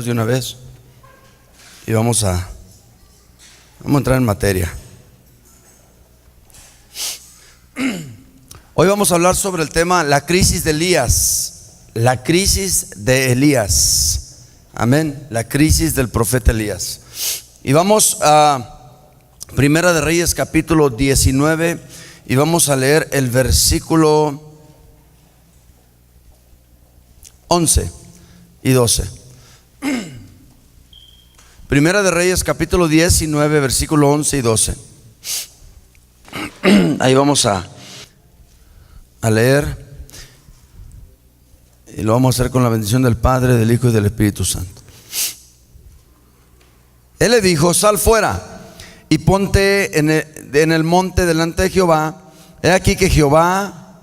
Dios de una vez y vamos a entrar en materia. Hoy vamos a hablar sobre el tema la crisis de Elías. La crisis de Elías. Amén. La crisis del profeta Elías. Y vamos a Primera de Reyes capítulo 19 y vamos a leer el versículo 11 y 12. Primera de Reyes capítulo 19 versículo 11 y 12. Ahí vamos a leer y lo vamos a hacer con la bendición del Padre, del Hijo y del Espíritu Santo. Él le dijo: sal fuera y ponte en el monte delante de Jehová. He aquí que Jehová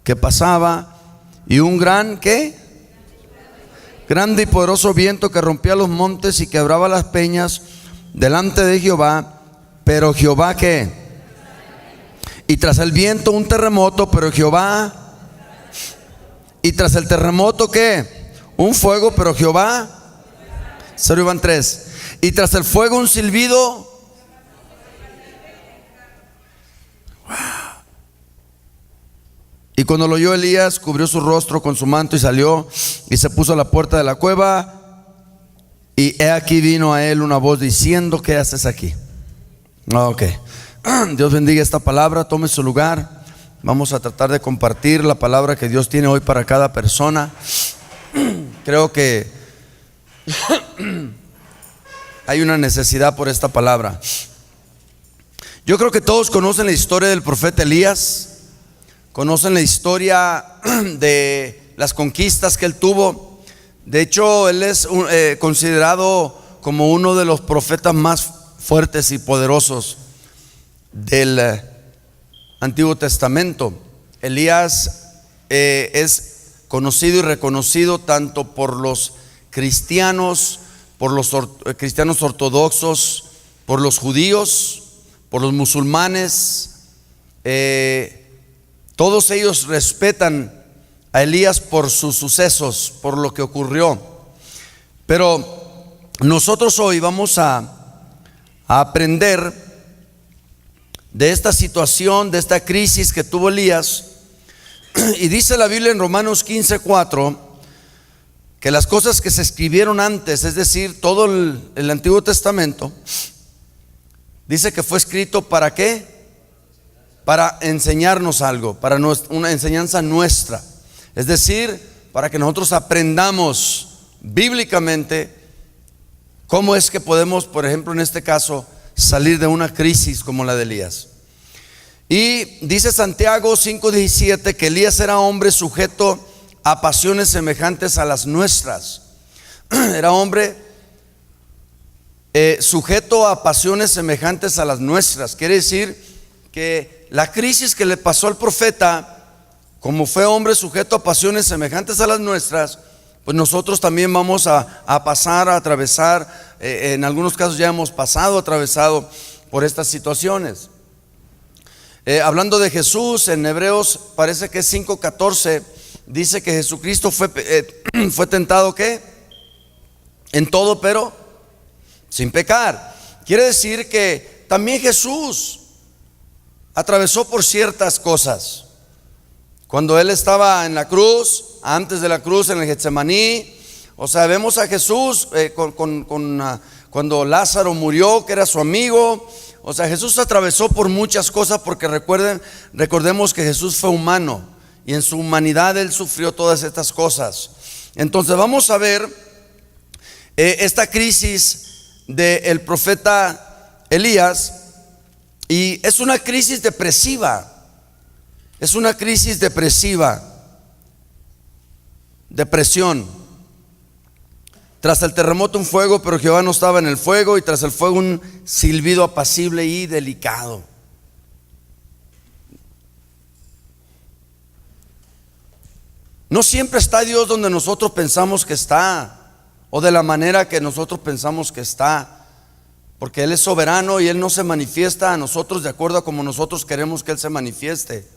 que pasaba, y un gran ¿qué? Grande y poderoso viento que rompía los montes y quebraba las peñas delante de Jehová. Pero Jehová ¿qué? Y tras el viento un terremoto, pero Jehová. Y tras el terremoto ¿qué? Un fuego, pero Jehová. Solo iban tres. Y tras el fuego un silbido. Y cuando lo oyó Elías, cubrió su rostro con su manto y salió y se puso a la puerta de la cueva. Y he aquí vino a él una voz diciendo: ¿qué haces aquí? Ok. Dios bendiga esta palabra. Tome su lugar. Vamos a tratar de compartir la palabra que Dios tiene hoy para cada persona. Creo que hay una necesidad por esta palabra. Yo creo que todos conocen la historia del profeta Elías. Conocen la historia de las conquistas que él tuvo. De hecho, él es considerado como uno de los profetas más fuertes y poderosos del Antiguo Testamento. Elías es conocido y reconocido tanto por los cristianos, por los cristianos ortodoxos, por los judíos, por los musulmanes. Todos ellos respetan a Elías por sus sucesos, por lo que ocurrió. Pero nosotros hoy vamos a aprender de esta situación, de esta crisis que tuvo Elías. Y dice la Biblia en Romanos 15:4 que las cosas que se escribieron antes, es decir, todo el Antiguo Testamento, dice que fue escrito ¿para qué? Para enseñarnos algo, para una enseñanza nuestra. Es decir, para que nosotros aprendamos bíblicamente cómo es que podemos, por ejemplo en este caso, salir de una crisis como la de Elías. Y dice Santiago 5:17 que Elías era hombre sujeto a pasiones semejantes a las nuestras. Era hombre sujeto a pasiones semejantes a las nuestras. Quiere decir que la crisis que le pasó al profeta, como fue hombre sujeto a pasiones semejantes a las nuestras, pues nosotros también vamos a pasar, a atravesar. En algunos casos ya hemos atravesado por estas situaciones. Hablando de Jesús, en Hebreos parece que es 5:14, dice que Jesucristo fue tentado ¿qué? En todo, pero sin pecar. Quiere decir que también Jesús atravesó por ciertas cosas. Cuando él estaba en la cruz, antes de la cruz en el Getsemaní, o sea, vemos a Jesús cuando Lázaro murió, que era su amigo. O sea, Jesús atravesó por muchas cosas, porque recordemos que Jesús fue humano y en su humanidad él sufrió todas estas cosas. Entonces vamos a ver esta crisis del profeta Elías. Y es una crisis depresiva. Es una crisis depresiva. Depresión. Tras el terremoto un fuego, pero Jehová no estaba en el fuego. Y tras el fuego un silbido apacible y delicado. No siempre está Dios donde nosotros pensamos que está, o de la manera que nosotros pensamos que está. Porque Él es soberano y Él no se manifiesta a nosotros de acuerdo a como nosotros queremos que Él se manifieste.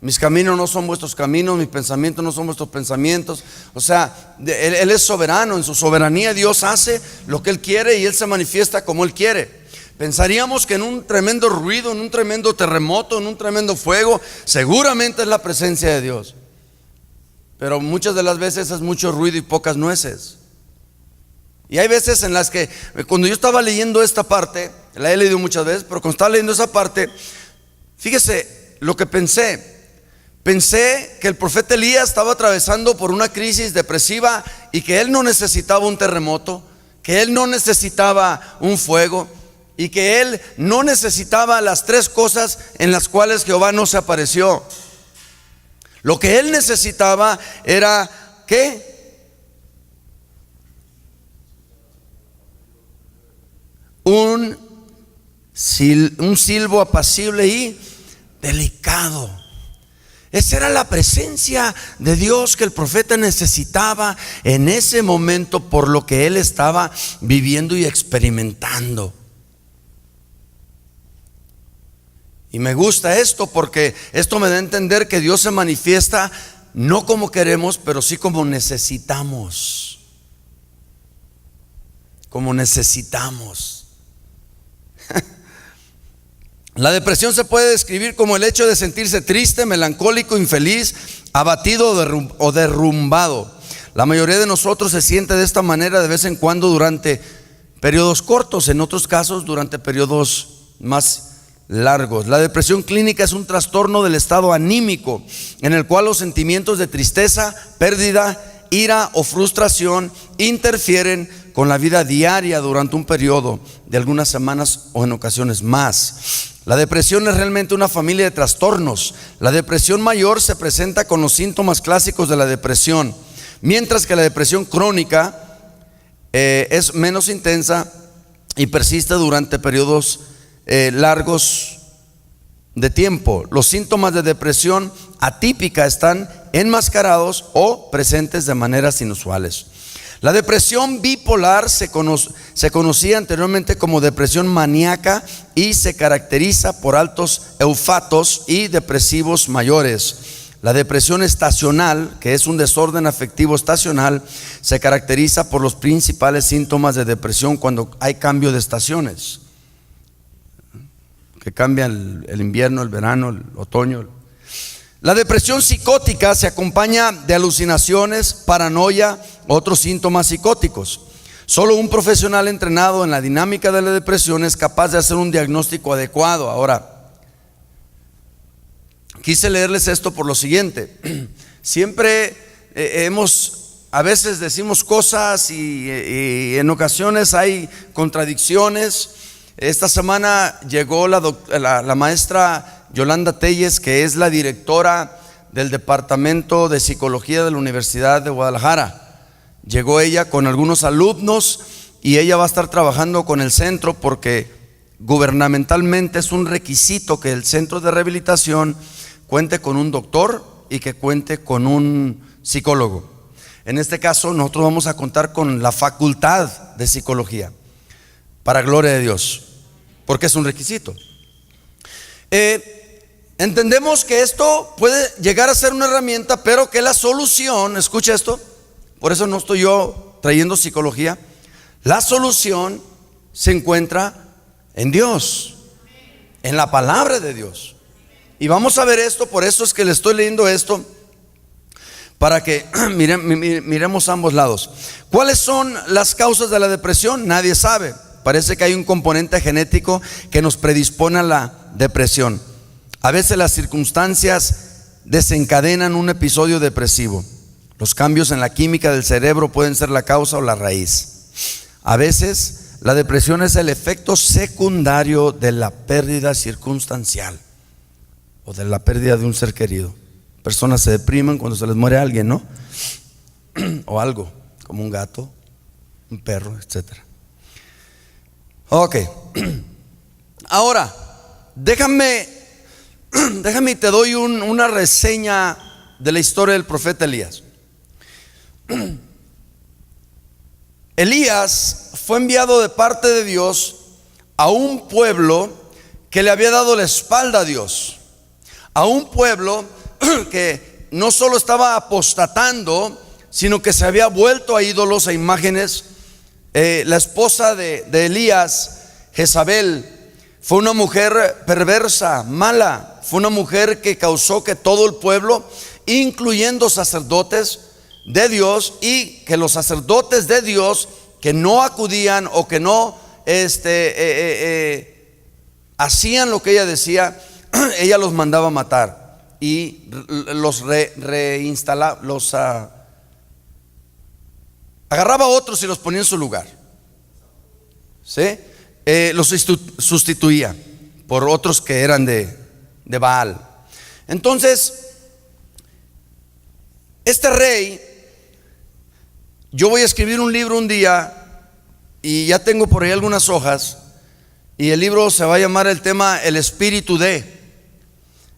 Mis caminos no son vuestros caminos, mis pensamientos no son vuestros pensamientos. O sea, Él es soberano. En su soberanía Dios hace lo que Él quiere y Él se manifiesta como Él quiere. Pensaríamos que en un tremendo ruido, en un tremendo terremoto, en un tremendo fuego, seguramente es la presencia de Dios. Pero muchas de las veces es mucho ruido y pocas nueces. Y hay veces en las que, cuando yo estaba leyendo esta parte, la he leído muchas veces, pero cuando estaba leyendo esa parte, fíjese lo que pensé que el profeta Elías estaba atravesando por una crisis depresiva y que él no necesitaba un terremoto, que él no necesitaba un fuego y que él no necesitaba las tres cosas en las cuales Jehová no se apareció. Lo que él necesitaba era ¿qué? Un silbo apacible y delicado. Esa era la presencia de Dios que el profeta necesitaba en ese momento por lo que él estaba viviendo y experimentando. Y me gusta esto porque esto me da a entender que Dios se manifiesta no como queremos, pero sí como necesitamos. Como necesitamos. La depresión se puede describir como el hecho de sentirse triste, melancólico, infeliz, abatido o derrumbado. La mayoría de nosotros se siente de esta manera de vez en cuando durante periodos cortos, en otros casos durante periodos más largos. La depresión clínica es un trastorno del estado anímico en el cual los sentimientos de tristeza, pérdida, ira o frustración interfieren con la vida diaria durante un periodo de algunas semanas o en ocasiones más. La depresión es realmente una familia de trastornos. La depresión mayor se presenta con los síntomas clásicos de la depresión, mientras que la depresión crónica es menos intensa y persiste durante periodos largos de tiempo. Los síntomas de depresión atípica están enmascarados o presentes de maneras inusuales. La depresión bipolar se conocía anteriormente como depresión maníaca y se caracteriza por altos eufatos y depresivos mayores. La depresión estacional, que es un desorden afectivo estacional, se caracteriza por los principales síntomas de depresión cuando hay cambio de estaciones, que cambia el invierno, el verano, el otoño. La depresión psicótica se acompaña de alucinaciones, paranoia, otros síntomas psicóticos. Solo un profesional entrenado en la dinámica de la depresión es capaz de hacer un diagnóstico adecuado. Ahora, quise leerles esto por lo siguiente. Siempre a veces decimos cosas y en ocasiones hay contradicciones. Esta semana llegó la maestra Yolanda Telles, que es la directora del Departamento de Psicología de la Universidad de Guadalajara. Llegó ella con algunos alumnos y ella va a estar trabajando con el centro porque gubernamentalmente es un requisito que el centro de rehabilitación cuente con un doctor y que cuente con un psicólogo. En este caso nosotros vamos a contar con la facultad de psicología, para gloria de Dios, porque es un requisito. Entendemos que esto puede llegar a ser una herramienta, pero que la solución, escucha esto, por eso no estoy yo trayendo psicología, la solución se encuentra en Dios, en la palabra de Dios. Y vamos a ver esto, por eso es que le estoy leyendo esto, para que miremos ambos lados. ¿Cuáles son las causas de la depresión? Nadie sabe. Parece que hay un componente genético que nos predispone a la depresión. A veces las circunstancias desencadenan un episodio depresivo. Los cambios en la química del cerebro pueden ser la causa o la raíz. A veces la depresión es el efecto secundario de la pérdida circunstancial o de la pérdida de un ser querido. Personas se deprimen cuando se les muere alguien, ¿no? O algo, como un gato, un perro, etcétera. Ok. Ahora, déjame y te doy una reseña de la historia del profeta Elías. Elías fue enviado de parte de Dios a un pueblo que le había dado la espalda a Dios, a un pueblo que no solo estaba apostatando, sino que se había vuelto a ídolos, a imágenes. La esposa de Elías, Jezabel, fue una mujer perversa, mala. Fue una mujer que causó que todo el pueblo, incluyendo sacerdotes de Dios, y que los sacerdotes de Dios que no acudían o que no hacían lo que ella decía, ella los mandaba matar y los reinstalaba, agarraba a otros y los ponía en su lugar. ¿Sí? Los sustituía por otros que eran de Baal. Entonces, este rey, yo voy a escribir un libro un día y ya tengo por ahí algunas hojas, y el libro se va a llamar el tema El Espíritu de.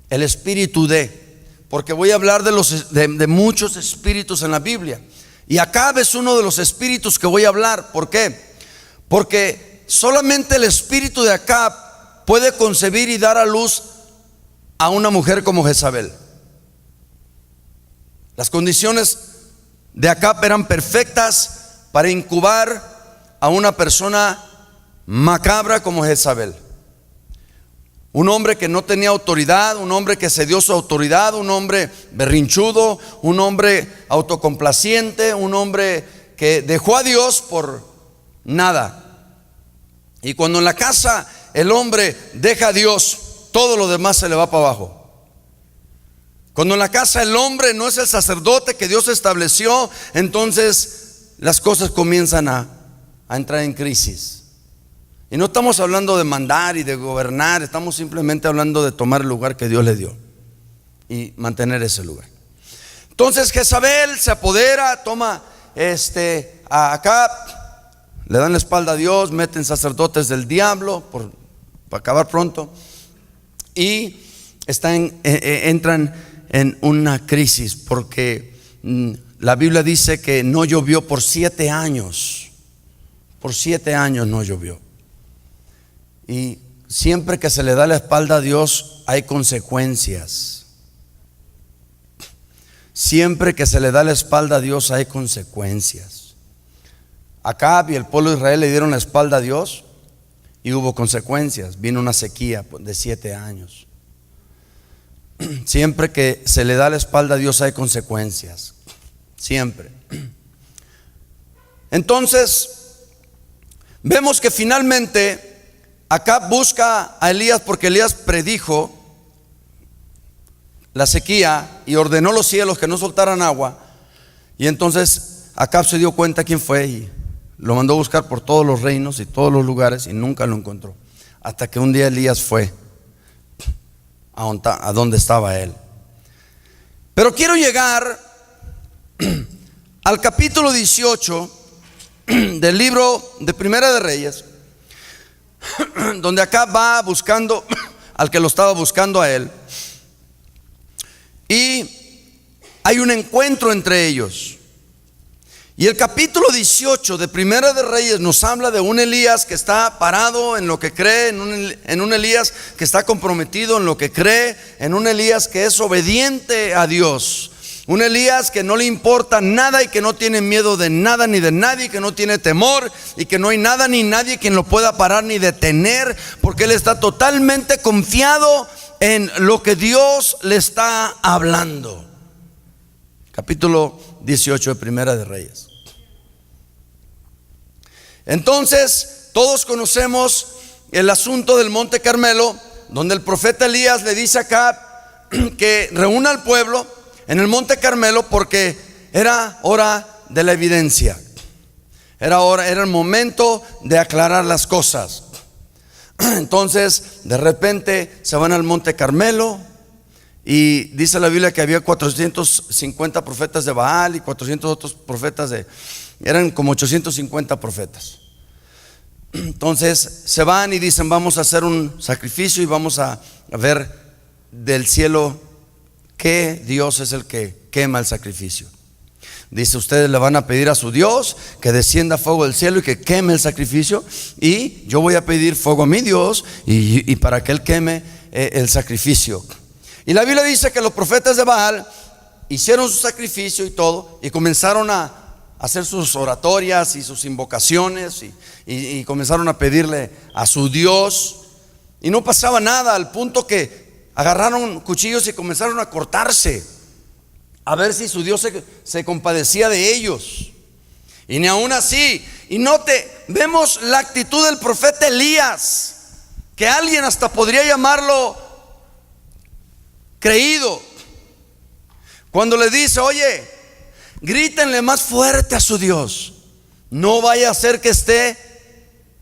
El Espíritu de, porque voy a hablar de muchos espíritus en la Biblia, y Acab es uno de los espíritus que voy a hablar. ¿Por qué? Porque solamente el espíritu de Acab puede concebir y dar a luz a una mujer como Jezabel. Las condiciones de Acab eran perfectas para incubar a una persona macabra como Jezabel. Un hombre que no tenía autoridad, un hombre que cedió su autoridad, un hombre berrinchudo, un hombre autocomplaciente, un hombre que dejó a Dios por nada. Y cuando en la casa el hombre deja a Dios, todo lo demás se le va para abajo. Cuando en la casa el hombre no es el sacerdote que Dios estableció, entonces las cosas comienzan a entrar en crisis. Y no estamos hablando de mandar y de gobernar, estamos simplemente hablando de tomar el lugar que Dios le dio y mantener ese lugar. Entonces Jezabel se apodera, toma a Acab, le dan la espalda a Dios, meten sacerdotes del diablo para acabar pronto, y entran en una crisis, porque la Biblia dice que no llovió por 7 años. Por 7 años no llovió. Y siempre que se le da la espalda a Dios hay consecuencias. Siempre que se le da la espalda a Dios hay consecuencias. Acab y el pueblo de Israel le dieron la espalda a Dios y hubo consecuencias. Vino una sequía de 7 años. Siempre que se le da la espalda a Dios hay consecuencias. Siempre. Entonces vemos que finalmente Acab busca a Elías, porque Elías predijo la sequía y ordenó los cielos que no soltaran agua. Y entonces Acab se dio cuenta quién fue y lo mandó a buscar por todos los reinos y todos los lugares, y nunca lo encontró, hasta que un día Elías fue a donde estaba él. Pero quiero llegar al capítulo 18 del libro de Primera de Reyes, donde Acab va buscando al que lo estaba buscando a él, y hay un encuentro entre ellos. Y el capítulo 18 de Primera de Reyes nos habla de un Elías que está parado en lo que cree, en un Elías que está comprometido en lo que cree, en un Elías que es obediente a Dios, un Elías que no le importa nada y que no tiene miedo de nada ni de nadie, que no tiene temor y que no hay nada ni nadie quien lo pueda parar ni detener, porque él está totalmente confiado en lo que Dios le está hablando. Capítulo 18 de Primera de Reyes. Entonces, todos conocemos el asunto del Monte Carmelo, donde el profeta Elías le dice a Acab que reúna al pueblo en el Monte Carmelo, porque era hora de la evidencia. Era el momento de aclarar las cosas. Entonces, de repente se van al Monte Carmelo, y dice la Biblia que había 450 profetas de Baal y 400 otros profetas eran como 850 profetas. Entonces se van y dicen: vamos a hacer un sacrificio y vamos a ver del cielo qué Dios es el que quema el sacrificio. Dice: ustedes le van a pedir a su Dios que descienda fuego del cielo y que queme el sacrificio, y yo voy a pedir fuego a mi Dios y para que él queme el sacrificio. Y la Biblia dice que los profetas de Baal hicieron su sacrificio y todo, y comenzaron a hacer sus oratorias y sus invocaciones, y comenzaron a pedirle a su Dios, y no pasaba nada, al punto que agarraron cuchillos y comenzaron a cortarse, a ver si su Dios se compadecía de ellos. Y ni aún así. Y note, vemos la actitud del profeta Elías, que alguien hasta podría llamarlo creído, cuando le dice: oye, grítenle más fuerte a su Dios, no vaya a ser que esté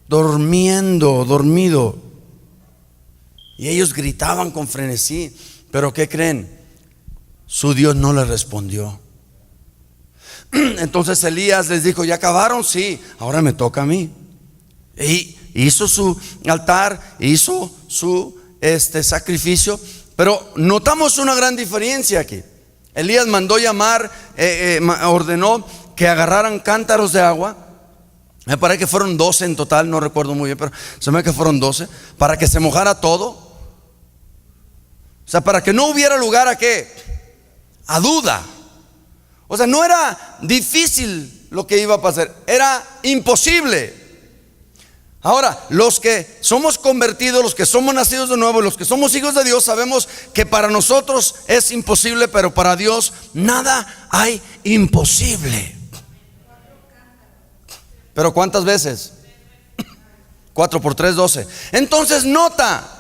dormido. Y ellos gritaban con frenesí. Pero ¿qué creen? Su Dios no le respondió. Entonces Elías les dijo: ¿ya acabaron? Sí, ahora me toca a mí. Y hizo su altar, hizo su sacrificio. Pero notamos una gran diferencia aquí. Elías mandó llamar, ordenó que agarraran cántaros de agua. Me parece que fueron 12 en total, no recuerdo muy bien, pero se me ve que fueron 12, para que se mojara todo. O sea, para que no hubiera lugar a ¿qué? A duda. O sea, no era difícil lo que iba a pasar, era imposible. Ahora, los que somos convertidos, los que somos nacidos de nuevo, los que somos hijos de Dios, sabemos que para nosotros es imposible, pero para Dios nada hay imposible. ¿Pero cuántas veces? 4 por 3, 12. Entonces nota,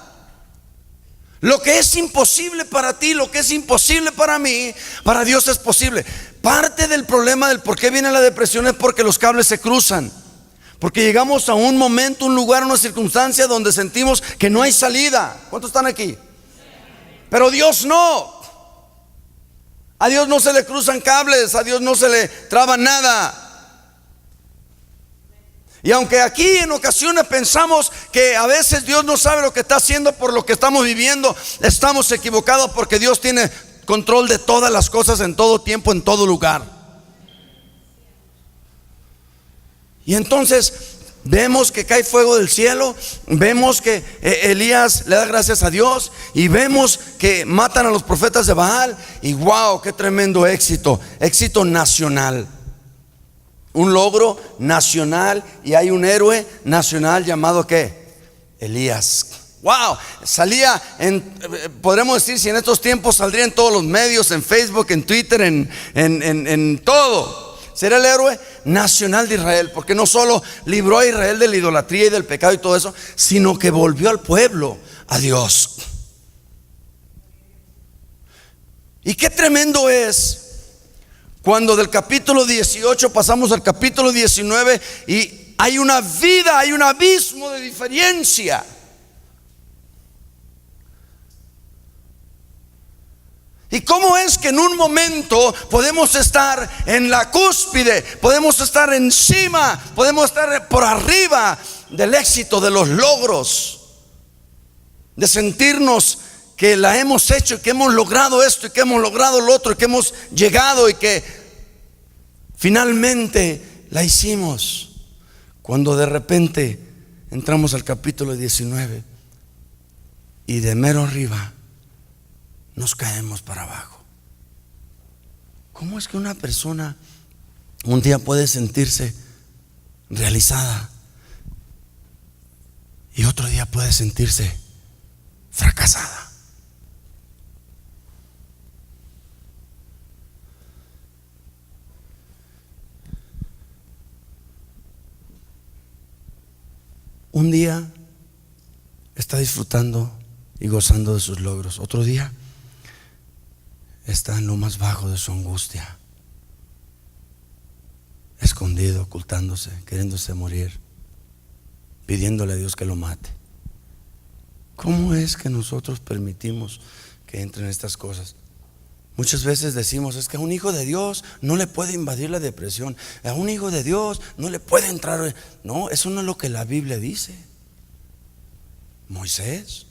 lo que es imposible para ti, lo que es imposible para mí, para Dios es posible. Parte del problema del por qué viene la depresión es porque los cables se cruzan. Porque llegamos a un momento, un lugar, una circunstancia donde sentimos que no hay salida. ¿Cuántos están aquí? Pero Dios no. A Dios no se le cruzan cables, a Dios no se le traba nada. Y aunque aquí en ocasiones pensamos que a veces Dios no sabe lo que está haciendo por lo que estamos viviendo, estamos equivocados, porque Dios tiene control de todas las cosas en todo tiempo, en todo lugar. Y entonces vemos que cae fuego del cielo, vemos que Elías le da gracias a Dios, y vemos que matan a los profetas de Baal. Y wow, qué tremendo éxito nacional. Un logro nacional, y hay un héroe nacional llamado ¿qué? Elías. Wow, salía podremos decir, si en estos tiempos saldría en todos los medios, en Facebook, en Twitter, en todo. Será el héroe nacional de Israel, porque no solo libró a Israel de la idolatría y del pecado y todo eso, sino que volvió al pueblo a Dios. Y qué tremendo es cuando del capítulo 18 pasamos al capítulo 19 y hay una vida, hay un abismo de diferencia. ¿Y cómo es que en un momento podemos estar en la cúspide, podemos estar encima, podemos estar por arriba del éxito, de los logros, de sentirnos que la hemos hecho, y que hemos logrado esto, y que hemos logrado lo otro, y que hemos llegado, y que finalmente la hicimos? Cuando de repente entramos al capítulo 19 y de mero arriba nos caemos para abajo. ¿Cómo es que una persona un día puede sentirse realizada y otro día puede sentirse fracasada? Un día está disfrutando y gozando de sus logros, otro día está en lo más bajo de su angustia, escondido, ocultándose, queriéndose morir, pidiéndole a Dios que lo mate. ¿Cómo es que nosotros permitimos que entren estas cosas? Muchas veces decimos: es que a un hijo de Dios no le puede invadir la depresión, a un hijo de Dios no le puede entrar. No, eso no es lo que la Biblia dice. Moisés,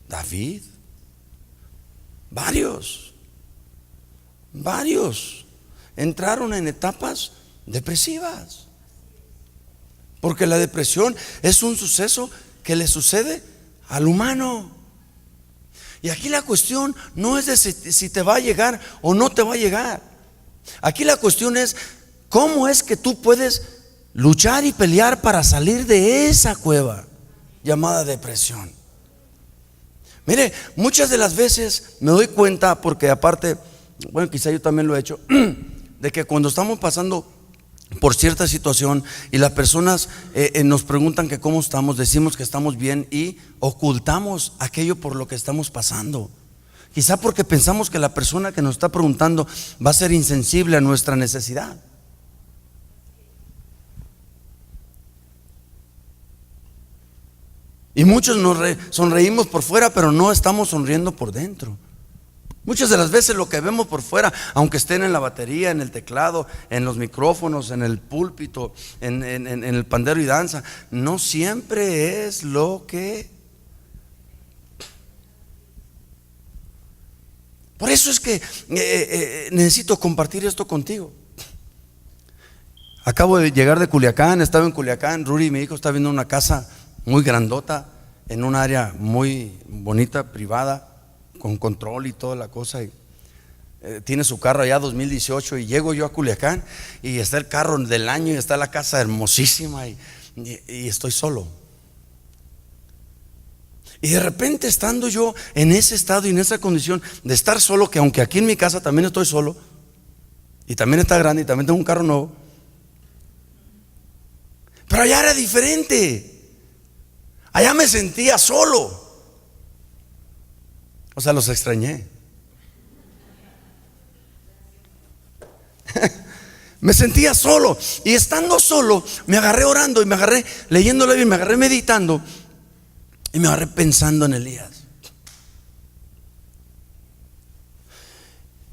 David, varios entraron en etapas depresivas, porque la depresión es un suceso que le sucede al humano. Y aquí la cuestión no es de si te va a llegar o no te va a llegar. Aquí la cuestión es cómo es que tú puedes luchar y pelear para salir de esa cueva llamada depresión. Mire, muchas de las veces me doy cuenta, porque aparte, bueno, quizá yo también lo he hecho, de que cuando estamos pasando por cierta situación y las personas nos preguntan que cómo estamos, decimos que estamos bien y ocultamos aquello por lo que estamos pasando. Quizá porque pensamos que la persona que nos está preguntando va a ser insensible a nuestra necesidad. Y muchos nos sonreímos por fuera, pero no estamos sonriendo por dentro. Muchas de las veces lo que vemos por fuera, aunque estén en la batería, en el teclado, en los micrófonos, en el púlpito, en el pandero y danza, no siempre es lo que... Por eso es que necesito compartir esto contigo. Acabo de llegar de Culiacán, estaba en Culiacán, Ruri, mi hijo, está viendo una casa muy grandota en un área muy bonita, privada, con control y toda la cosa, y tiene su carro allá 2018, y llego yo a Culiacán y está el carro del año y está la casa hermosísima y estoy solo. Y de repente, estando yo en ese estado y en esa condición de estar solo, que aunque aquí en mi casa también estoy solo y también está grande y también tengo un carro nuevo, pero allá era diferente. Allá me sentía solo. O sea, los extrañé. Me sentía solo. Y estando solo, me agarré orando y me agarré leyendo la Biblia, me agarré meditando y me agarré pensando en Elías.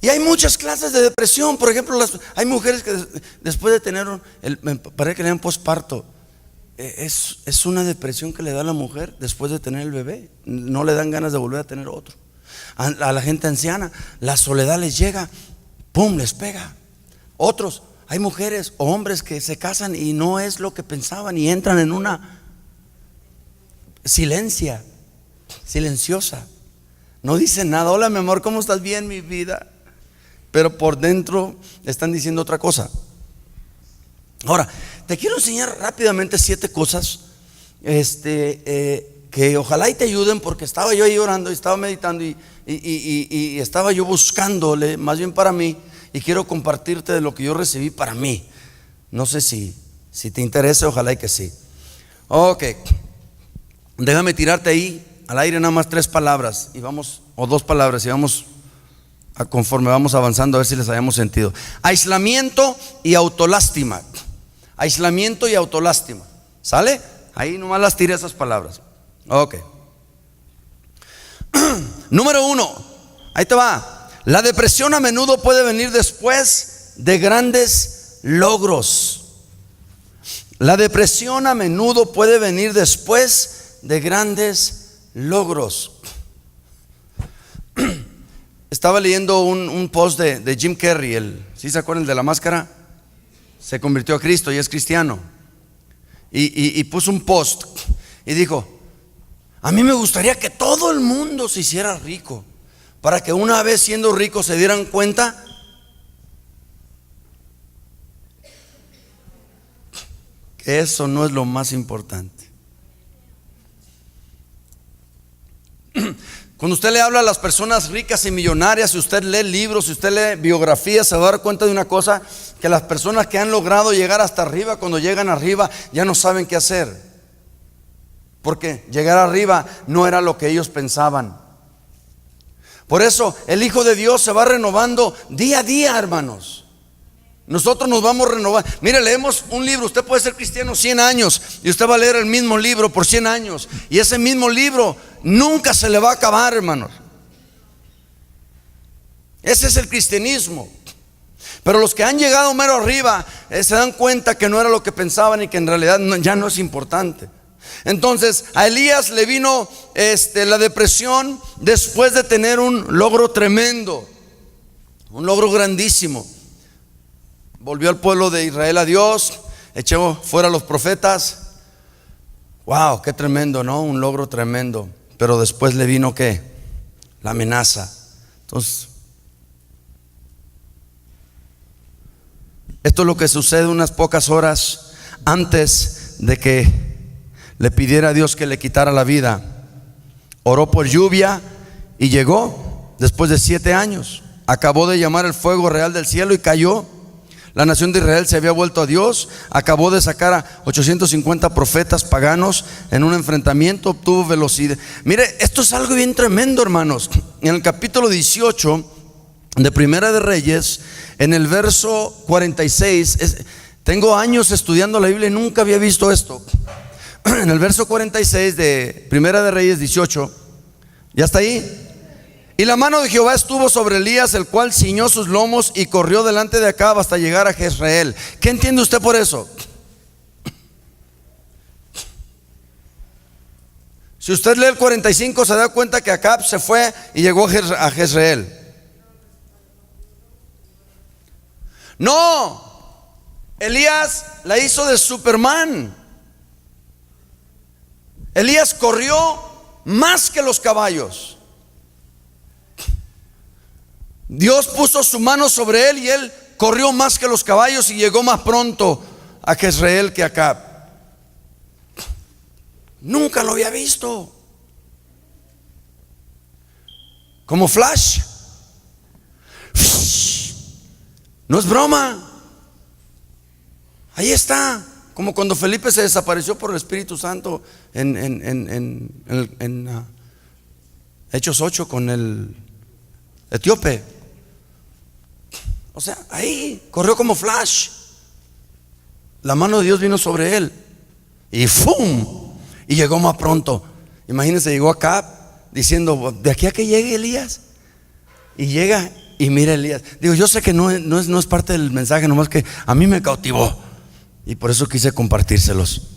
Y hay muchas clases de depresión. Por ejemplo, hay mujeres que después de tener me parece que le dan posparto. Es una depresión que le da a la mujer después de tener el bebé. No le dan ganas de volver a tener otro. A la gente anciana, la soledad les llega, pum, les pega. Otros, hay mujeres o hombres que se casan y no es lo que pensaban y entran en una silenciosa. No dicen nada. Hola, mi amor, ¿cómo estás? Bien, mi vida. Pero por dentro están diciendo otra cosa. Ahora, te quiero enseñar rápidamente 7 cosas que ojalá y te ayuden, porque estaba yo ahí orando y estaba meditando y estaba yo buscándole más bien para mí, y quiero compartirte de lo que yo recibí para mí. No sé si te interesa, ojalá y que sí. Ok, déjame tirarte ahí al aire nada más 3 palabras y vamos, o 2 palabras, y vamos conforme vamos avanzando a ver si les hayamos sentido. Aislamiento y autolástima. Aislamiento y autolástima. ¿Sale? Ahí nomás las tiré esas palabras. Ok. Número 1. Ahí te va. La depresión a menudo puede venir después de grandes logros. La depresión a menudo puede venir después de grandes logros. Estaba leyendo un post de Jim Carrey, ¿sí se acuerdan de la máscara? Se convirtió a Cristo y es cristiano. Y puso un post y dijo: a mí me gustaría que todo el mundo se hiciera rico, para que una vez siendo rico se dieran cuenta que eso no es lo más importante. Cuando usted le habla a las personas ricas y millonarias, si usted lee libros, si usted lee biografías, se va a dar cuenta de una cosa: que las personas que han logrado llegar hasta arriba, cuando llegan arriba ya no saben qué hacer, porque llegar arriba no era lo que ellos pensaban. Por eso el Hijo de Dios se va renovando día a día, hermanos. Nosotros nos vamos a renovar. Mire, leemos un libro. Usted puede ser cristiano 100 años y usted va a leer el mismo libro por 100 años, y ese mismo libro nunca se le va a acabar, hermanos. Ese es el cristianismo. Pero los que han llegado mero arriba se dan cuenta que no era lo que pensaban y que en realidad ya no es importante. Entonces a Elías le vino la depresión después de tener un logro tremendo, un logro grandísimo. Volvió al pueblo de Israel a Dios, echó fuera a los profetas. Wow, qué tremendo, ¿no? Un logro tremendo. Pero después le vino ¿qué? la amenaza. Entonces, esto es lo que sucede unas pocas horas antes de que le pidiera a Dios que le quitara la vida. Oró por lluvia y llegó después de 7 años. Acabó de llamar el fuego real del cielo y cayó. La nación de Israel se había vuelto a Dios. Acabó de sacar a 850 profetas paganos en un enfrentamiento. Obtuvo velocidad. Mire, esto es algo bien tremendo, hermanos. En el capítulo 18 de Primera de Reyes, en el verso 46, tengo años estudiando la Biblia y nunca había visto esto. En el verso 46 de Primera de Reyes 18, ¿ya está ahí? Y la mano de Jehová estuvo sobre Elías, el cual ciñó sus lomos y corrió delante de Acab hasta llegar a Jezreel. ¿Qué entiende usted por eso? Si usted lee el 45, se da cuenta que Acab se fue y llegó a Jezreel. No, Elías la hizo de Superman. Elías corrió más que los caballos. Dios puso su mano sobre él y él corrió más que los caballos y llegó más pronto a Jezreel que a Acab. Nunca lo había visto. Como flash. No es broma. Ahí está. Como cuando Felipe se desapareció por el Espíritu Santo en Hechos 8 con el etíope. O sea, ahí corrió como flash. La mano de Dios vino sobre él y ¡fum! Y llegó más pronto. Imagínense, llegó acá diciendo: de aquí a que llegue Elías. Y llega y mira Elías. Digo, yo sé que no es parte del mensaje, nomás que a mí me cautivó y por eso quise compartírselos.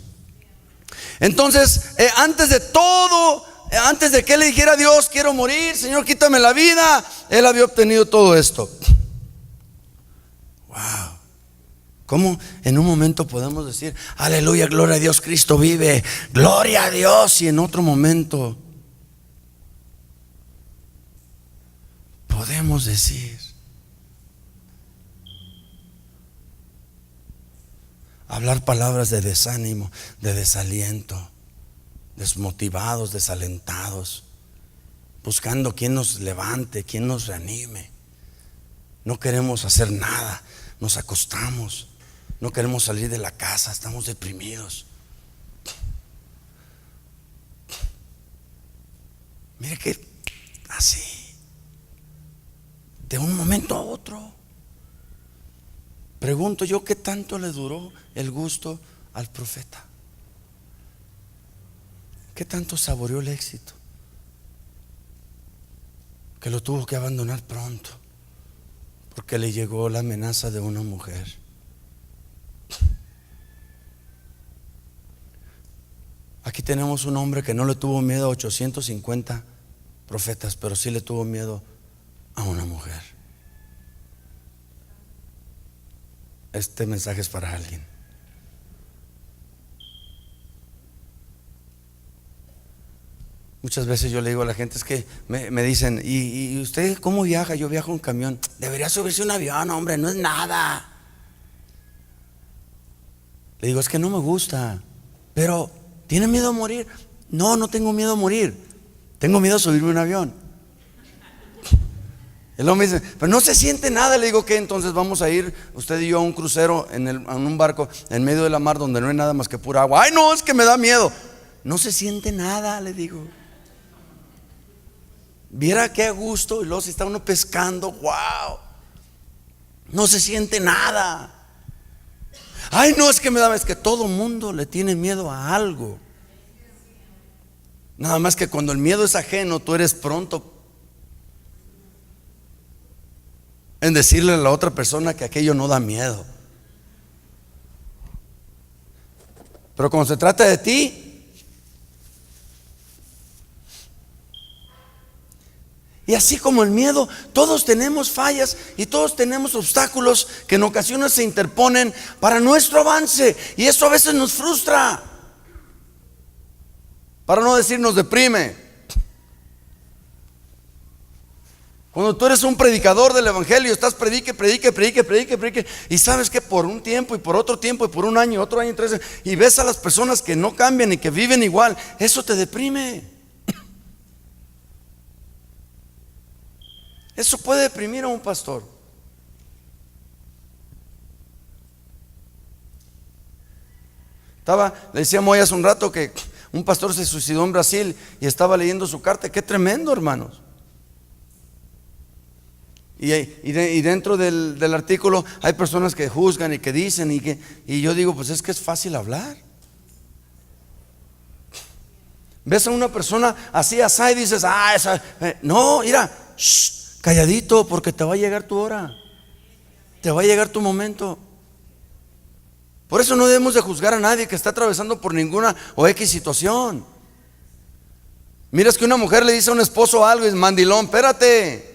Entonces, antes de todo, antes de que él le dijera a Dios: quiero morir, Señor, quítame la vida, él había obtenido todo esto. Wow. ¿Cómo en un momento podemos decir: aleluya, gloria a Dios, Cristo vive, gloria a Dios? Y en otro momento podemos decir, hablar palabras de desánimo, de desaliento, desmotivados, desalentados, buscando quien nos levante, quien nos reanime. No queremos hacer nada, nos acostamos, no queremos salir de la casa, estamos deprimidos. Mire que así, de un momento a otro. Pregunto yo, ¿qué tanto le duró el gusto al profeta? ¿Qué tanto saboreó el éxito? Que lo tuvo que abandonar pronto porque le llegó la amenaza de una mujer. Aquí tenemos un hombre que no le tuvo miedo a 850 profetas, pero sí le tuvo miedo a una mujer. Este mensaje es para alguien. Muchas veces yo le digo a la gente, es que me dicen: ¿y usted cómo viaja? Yo viajo en camión. Debería subirse un avión, hombre, no es nada. Le digo: es que no me gusta. Pero ¿tiene miedo a morir? No, no tengo miedo a morir. Tengo miedo a subirme a un avión. Y luego me dice: pero no se siente nada. Le digo: ¿qué? Entonces vamos a ir usted y yo a un crucero en un barco en medio de la mar donde no hay nada más que pura agua. Ay, no, es que me da miedo. No se siente nada, le digo. Viera qué a gusto. Y luego si está uno pescando, wow, no se siente nada. Ay, no, es que me da, es que todo mundo le tiene miedo a algo. Nada más que cuando el miedo es ajeno, tú eres pronto en decirle a la otra persona que aquello no da miedo. Pero cuando se trata de ti, y así como el miedo, todos tenemos fallas y todos tenemos obstáculos que en ocasiones se interponen para nuestro avance, y eso a veces nos frustra, para no decir nos deprime. Cuando tú eres un predicador del evangelio, estás predique, y sabes que por un tiempo y por otro tiempo y por un año, otro año, 3 años, y ves a las personas que no cambian y que viven igual, eso te deprime. Eso puede deprimir a un pastor. Le decía a Moy hace un rato que un pastor se suicidó en Brasil y estaba leyendo su carta. Qué tremendo, hermanos. Y dentro del artículo hay personas que juzgan y que dicen y yo digo, pues es que es fácil hablar. Ves a una persona así y dices, no, mira, calladito, porque te va a llegar tu hora, te va a llegar tu momento. Por eso no debemos de juzgar a nadie que está atravesando por ninguna o X situación. Miras que una mujer le dice a un esposo algo y es mandilón, espérate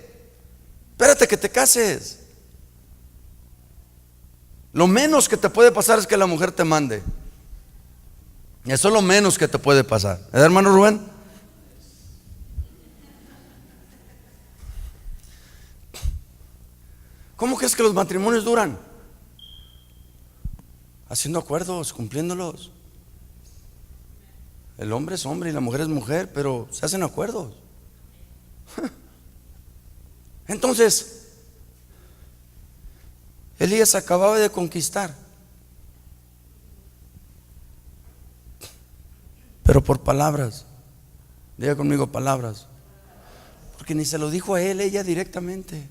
que te cases. Lo menos que te puede pasar es que la mujer te mande. Eso es lo menos que te puede pasar, ¿verdad, hermano Rubén? ¿Cómo crees que los matrimonios duran? Haciendo acuerdos, cumpliéndolos. El hombre es hombre y la mujer es mujer, pero se hacen acuerdos. Entonces, Elías acababa de conquistar, pero por palabras. Diga conmigo palabras. Porque ni se lo dijo a él, ella directamente.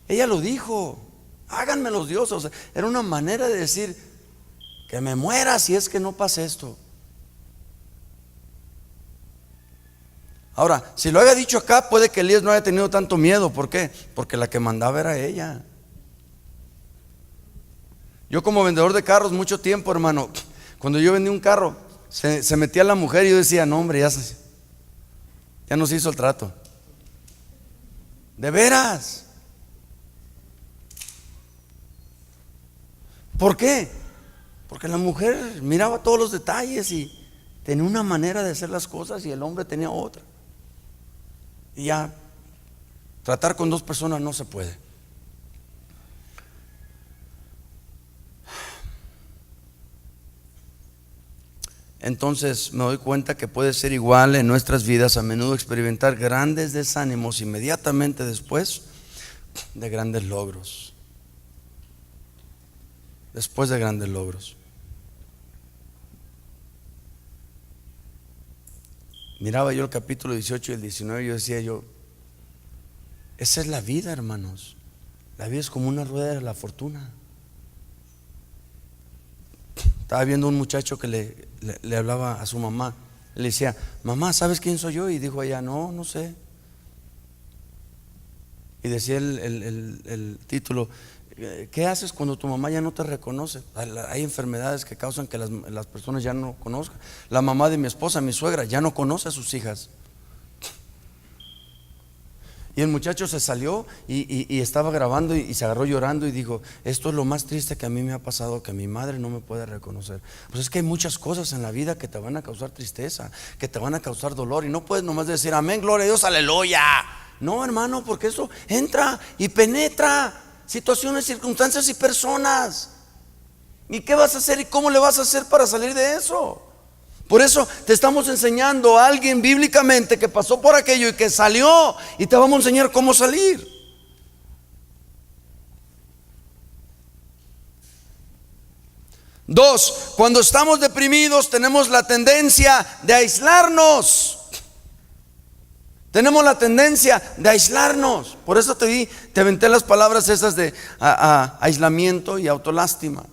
Ella lo dijo: háganme los dioses. Era una manera de decir: que me muera si es que no pasa esto. Ahora, si lo haya dicho acá, puede que Elías no haya tenido tanto miedo. ¿Por qué? Porque la que mandaba era ella. Yo como vendedor de carros mucho tiempo, hermano, cuando yo vendí un carro, se metía la mujer y yo decía: no, hombre, ya nos hizo el trato. De veras. ¿Por qué? Porque la mujer miraba todos los detalles y tenía una manera de hacer las cosas y el hombre tenía otra. Y ya tratar con dos personas no se puede. Entonces me doy cuenta que puede ser igual en nuestras vidas, a menudo experimentar grandes desánimos inmediatamente después de grandes logros. Después de grandes logros. Miraba yo el capítulo 18 y el 19 y yo decía esa es la vida, hermanos. La vida es como una rueda de la fortuna. Estaba viendo un muchacho que le hablaba a su mamá. Le decía: mamá, ¿sabes quién soy yo? Y dijo ella: no sé. Y decía el título: ¿qué haces cuando tu mamá ya no te reconoce? Hay enfermedades que causan que las personas ya no conozcan. La mamá de mi esposa, mi suegra, ya no conoce a sus hijas. Y el muchacho se salió y estaba grabando y se agarró llorando y dijo: esto es lo más triste que a mí me ha pasado, que mi madre no me puede reconocer. Pues es que hay muchas cosas en la vida que te van a causar tristeza, que te van a causar dolor, y no puedes nomás decir amén, gloria a Dios, aleluya. No, hermano, porque eso entra y penetra situaciones, circunstancias y personas. ¿Y qué vas a hacer y cómo le vas a hacer para salir de eso? Por eso te estamos enseñando a alguien bíblicamente que pasó por aquello y que salió, y te vamos a enseñar cómo salir. Dos, cuando estamos deprimidos tenemos la tendencia de aislarnos. Tenemos la tendencia de aislarnos. Por eso te aventé las palabras esas de aislamiento y autolástima.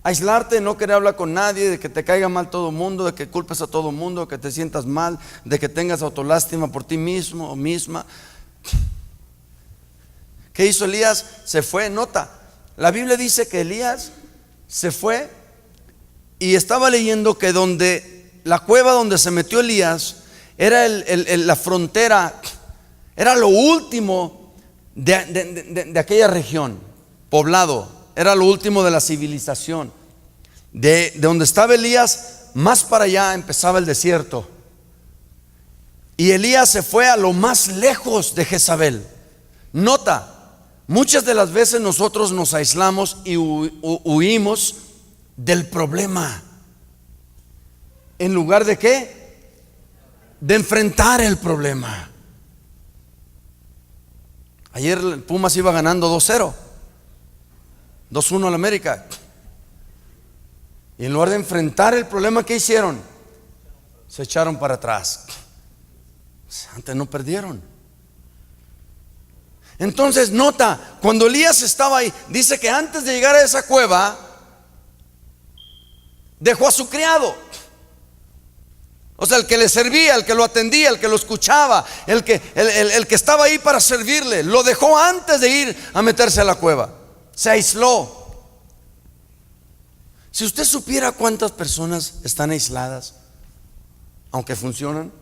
Aislarte, no querer hablar con nadie, de que te caiga mal todo el mundo, de que culpes a todo el mundo, que te sientas mal, de que tengas autolástima por ti mismo o misma. ¿Qué hizo Elías? Se fue. Nota, la Biblia dice que Elías se fue, y estaba leyendo que la cueva donde se metió Elías era la frontera, era lo último de aquella región, poblado. Era lo último de la civilización. De donde estaba Elías, más para allá empezaba el desierto. y Elías se fue a lo más lejos de Jezabel. Nota, muchas de las veces nosotros nos aislamos y huimos del problema, en lugar de ¿qué? De enfrentar el problema. Ayer Pumas iba ganando 2-0, 2-1 al América. Y en lugar de enfrentar el problema, ¿qué hicieron? Se echaron para atrás. Antes no perdieron. Entonces nota, cuando Elías estaba ahí, dice que antes de llegar a esa cueva, dejó a su criado. O sea, el que le servía, el que lo atendía, el que lo escuchaba, el que estaba ahí para servirle, lo dejó antes de ir a meterse a la cueva. Se aisló. Si usted supiera cuántas personas están aisladas, aunque funcionan,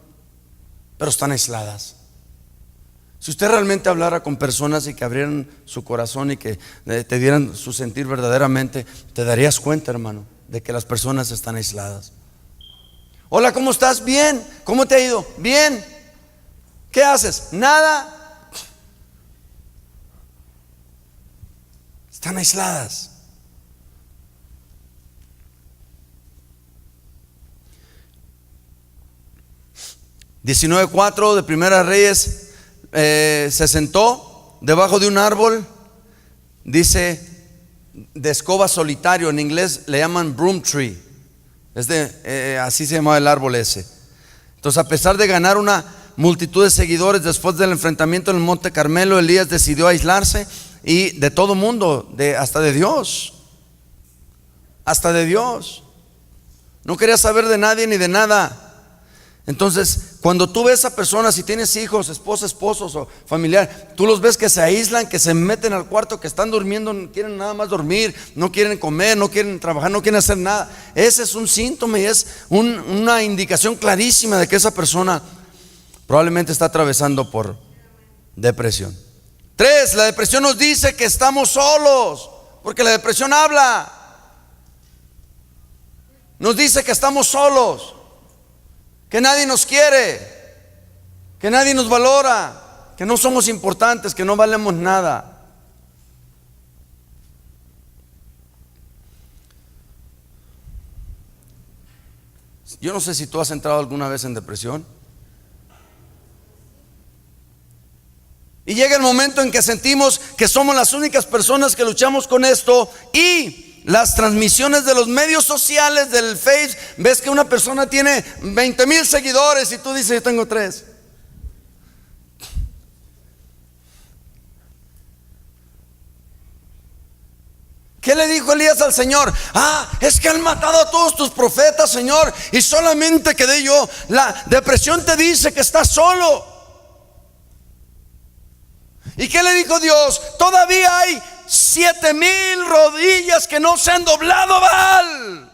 pero están aisladas. Si usted realmente hablara con personas y que abrieran su corazón y que te dieran su sentir verdaderamente, te darías cuenta, hermano, de que las personas están aisladas. Hola, ¿cómo estás? Bien. ¿Cómo te ha ido? Bien. ¿Qué haces? Nada. Están aisladas. (19:4) de Primera Reyes. Se sentó debajo de un árbol, dice, de escoba solitario. En inglés le llaman broom tree. Así se llamaba el árbol ese. Entonces, a pesar de ganar una multitud de seguidores después del enfrentamiento en el Monte Carmelo, Elías decidió aislarse y de todo mundo, hasta de Dios. Hasta de Dios. No quería saber de nadie ni de nada. Entonces, cuando tú ves a personas, si tienes hijos, esposos o familiar, tú los ves que se aíslan, que se meten al cuarto, que están durmiendo, quieren nada más dormir, no quieren comer, no quieren trabajar, no quieren hacer nada. Ese es un síntoma y es una indicación clarísima de que esa persona probablemente está atravesando por depresión. 3, la depresión nos dice que estamos solos, porque la depresión habla. Nos dice que estamos solos, que nadie nos quiere, que nadie nos valora, que no somos importantes, que no valemos nada. Yo no sé si tú has entrado alguna vez en depresión. Y llega el momento en que sentimos que somos las únicas personas que luchamos con esto. Y las transmisiones de los medios sociales, del Face, ves que una persona tiene 20,000 seguidores y tú dices, yo tengo 3. ¿Qué le dijo Elías al Señor? Es que han matado a todos tus profetas, Señor, y solamente quedé yo. La depresión te dice que estás solo. ¿Y qué le dijo Dios? Todavía hay 7,000 rodillas que no se han doblado a Baal.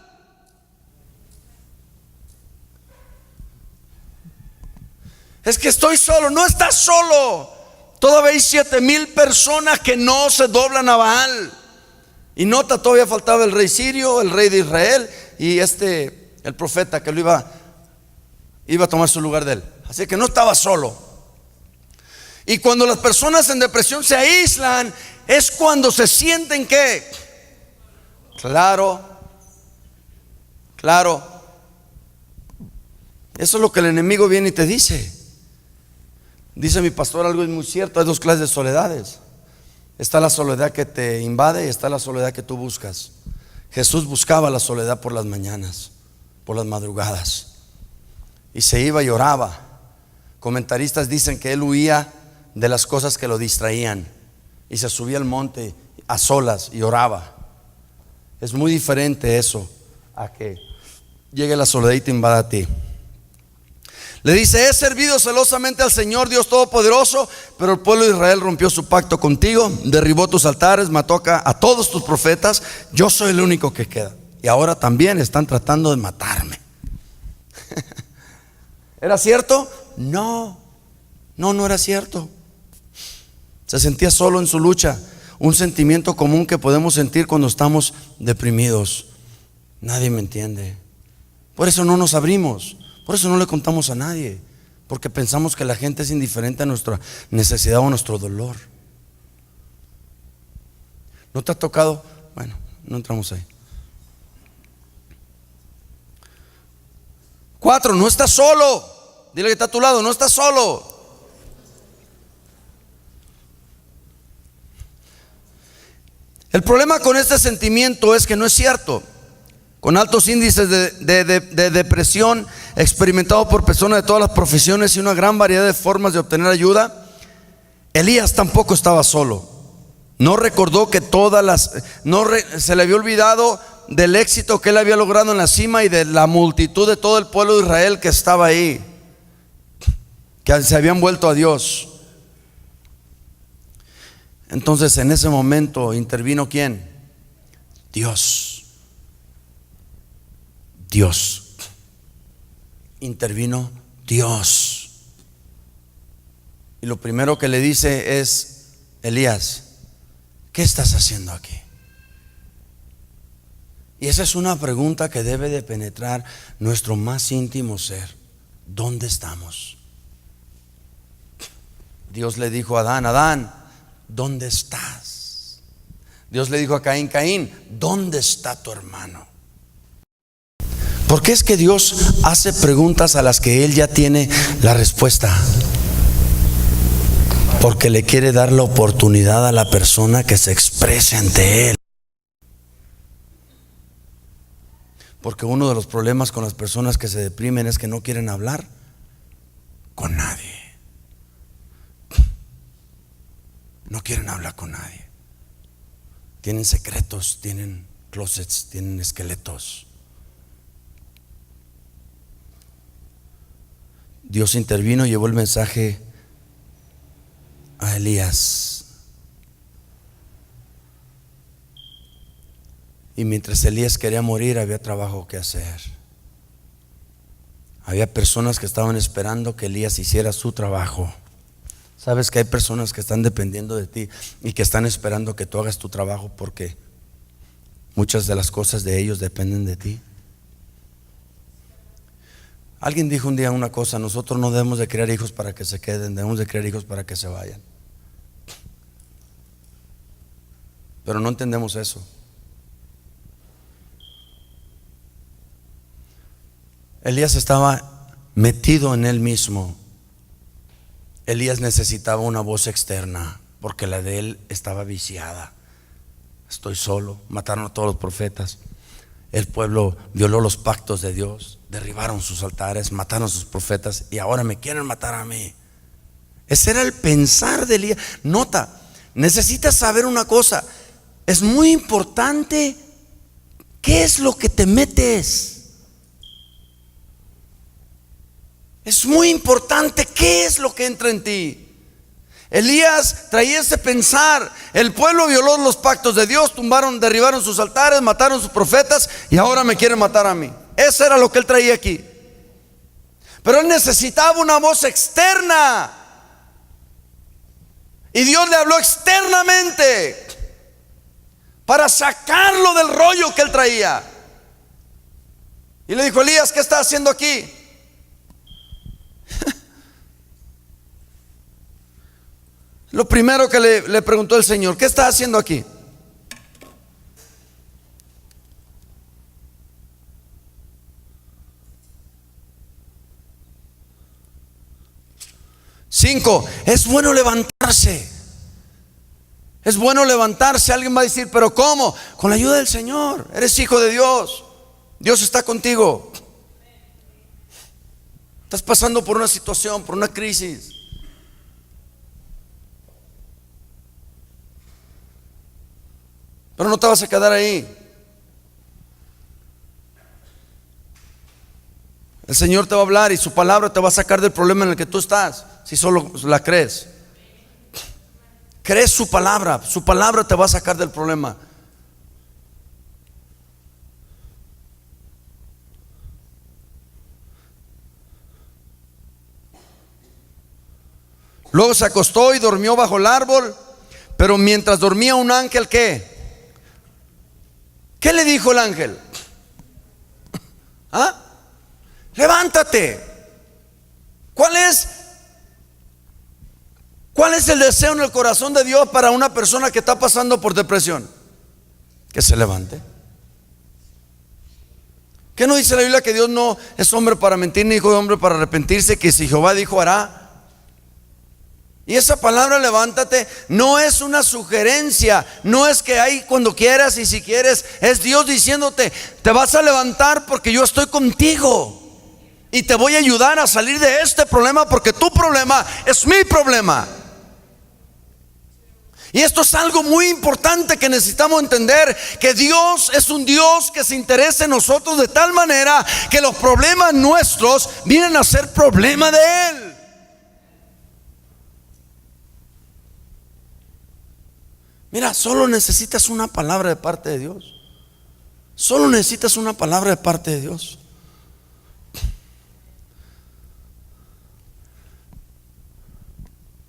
Es que estoy solo. No estás solo. Todavía hay 7,000 personas que no se doblan a Baal. Y nota, todavía faltaba el rey sirio, el rey de Israel y el profeta que lo iba a tomar su lugar de él. Así que no estaba solo. Y cuando las personas en depresión se aíslan, es cuando se sienten que, claro, eso es lo que el enemigo viene y te dice. Dice mi pastor algo muy cierto: hay 2 clases de soledades. Está la soledad que te invade y está la soledad que tú buscas. Jesús buscaba la soledad por las mañanas, por las madrugadas, y se iba y oraba. Comentaristas dicen que él huía de las cosas que lo distraían y se subía al monte a solas y oraba. Es muy diferente eso a que llegue la soledad y te invada a ti. Le dice: he servido celosamente al Señor Dios Todopoderoso, pero el pueblo de Israel rompió su pacto contigo, derribó tus altares, mató a todos tus profetas. Yo soy el único que queda, y ahora también están tratando de matarme. ¿Era cierto? No era cierto. Se sentía solo en su lucha, un sentimiento común que podemos sentir cuando estamos deprimidos. Nadie me entiende. Por eso no nos abrimos, por eso no le contamos a nadie, porque pensamos que la gente es indiferente a nuestra necesidad o a nuestro dolor. ¿No te ha tocado? Bueno, no entramos ahí. 4, no estás solo. Dile que está a tu lado, no estás solo. El problema con este sentimiento es que no es cierto. Con altos índices de depresión experimentado por personas de todas las profesiones y una gran variedad de formas de obtener ayuda, Elías tampoco estaba solo. No recordó que se le había olvidado del éxito que él había logrado en la cima y de la multitud de todo el pueblo de Israel que estaba ahí, que se habían vuelto a Dios. Entonces en ese momento intervino ¿quién? Dios. Intervino Dios. Y lo primero que le dice es: Elías, ¿qué estás haciendo aquí? Y esa es una pregunta que debe de penetrar nuestro más íntimo ser. ¿Dónde estamos? Dios le dijo a Adán: Adán, ¿dónde estás? Dios le dijo a Caín: Caín, ¿dónde está tu hermano? ¿Por qué es que Dios hace preguntas a las que Él ya tiene la respuesta? Porque le quiere dar la oportunidad a la persona que se exprese ante Él. Porque uno de los problemas con las personas que se deprimen es que no quieren hablar con nadie. No quieren hablar con nadie. Tienen secretos, tienen closets, tienen esqueletos. Dios intervino y llevó el mensaje a Elías. Y mientras Elías quería morir, había trabajo que hacer. Había personas que estaban esperando que Elías hiciera su trabajo. Sabes que hay personas que están dependiendo de ti y que están esperando que tú hagas tu trabajo, porque muchas de las cosas de ellos dependen de ti. Alguien dijo un día una cosa: nosotros no debemos de criar hijos para que se queden, debemos de criar hijos para que se vayan. Pero no entendemos eso. Elías estaba metido en él mismo. Elías necesitaba una voz externa, porque la de él estaba viciada. Estoy solo, mataron a todos los profetas. El pueblo violó los pactos de Dios, derribaron sus altares, mataron a sus profetas y ahora me quieren matar a mí. Ese era el pensar de Elías. Nota, necesitas saber una cosa: es muy importante qué es lo que te metes. Es muy importante qué es lo que entra en ti. Elías traía ese pensar: el pueblo violó los pactos de Dios, derribaron sus altares, mataron sus profetas y ahora me quieren matar a mí. Eso era lo que él traía aquí. Pero él necesitaba una voz externa, y Dios le habló externamente para sacarlo del rollo que él traía. Y le dijo: Elías, ¿qué estás haciendo aquí? Lo primero que le preguntó el Señor: ¿qué estás haciendo aquí? Cinco, es bueno levantarse. Es bueno levantarse. Alguien va a decir: ¿pero cómo? Con la ayuda del Señor. Eres hijo de Dios. Dios está contigo. Estás pasando por una situación, por una crisis. Pero no te vas a quedar ahí. El Señor te va a hablar y su palabra te va a sacar del problema en el que tú estás, si solo la crees. Crees su palabra te va a sacar del problema. Luego se acostó y durmió bajo el árbol. Pero mientras dormía, un ángel, ¿qué le dijo el ángel? ¿Ah? Levántate. ¿Cuál es el deseo en el corazón de Dios para una persona que está pasando por depresión? Que se levante. ¿Qué no dice la Biblia que Dios no es hombre para mentir ni hijo de hombre para arrepentirse? Que si Jehová dijo hará. Y esa palabra levántate no es una sugerencia, no es que hay cuando quieras y si quieres, es Dios diciéndote, te vas a levantar porque yo estoy contigo y te voy a ayudar a salir de este problema porque tu problema es mi problema. Y esto es algo muy importante que necesitamos entender, que Dios es un Dios que se interesa en nosotros de tal manera que los problemas nuestros vienen a ser problema de Él. Mira, solo necesitas una palabra de parte de Dios. Solo necesitas una palabra de parte de Dios.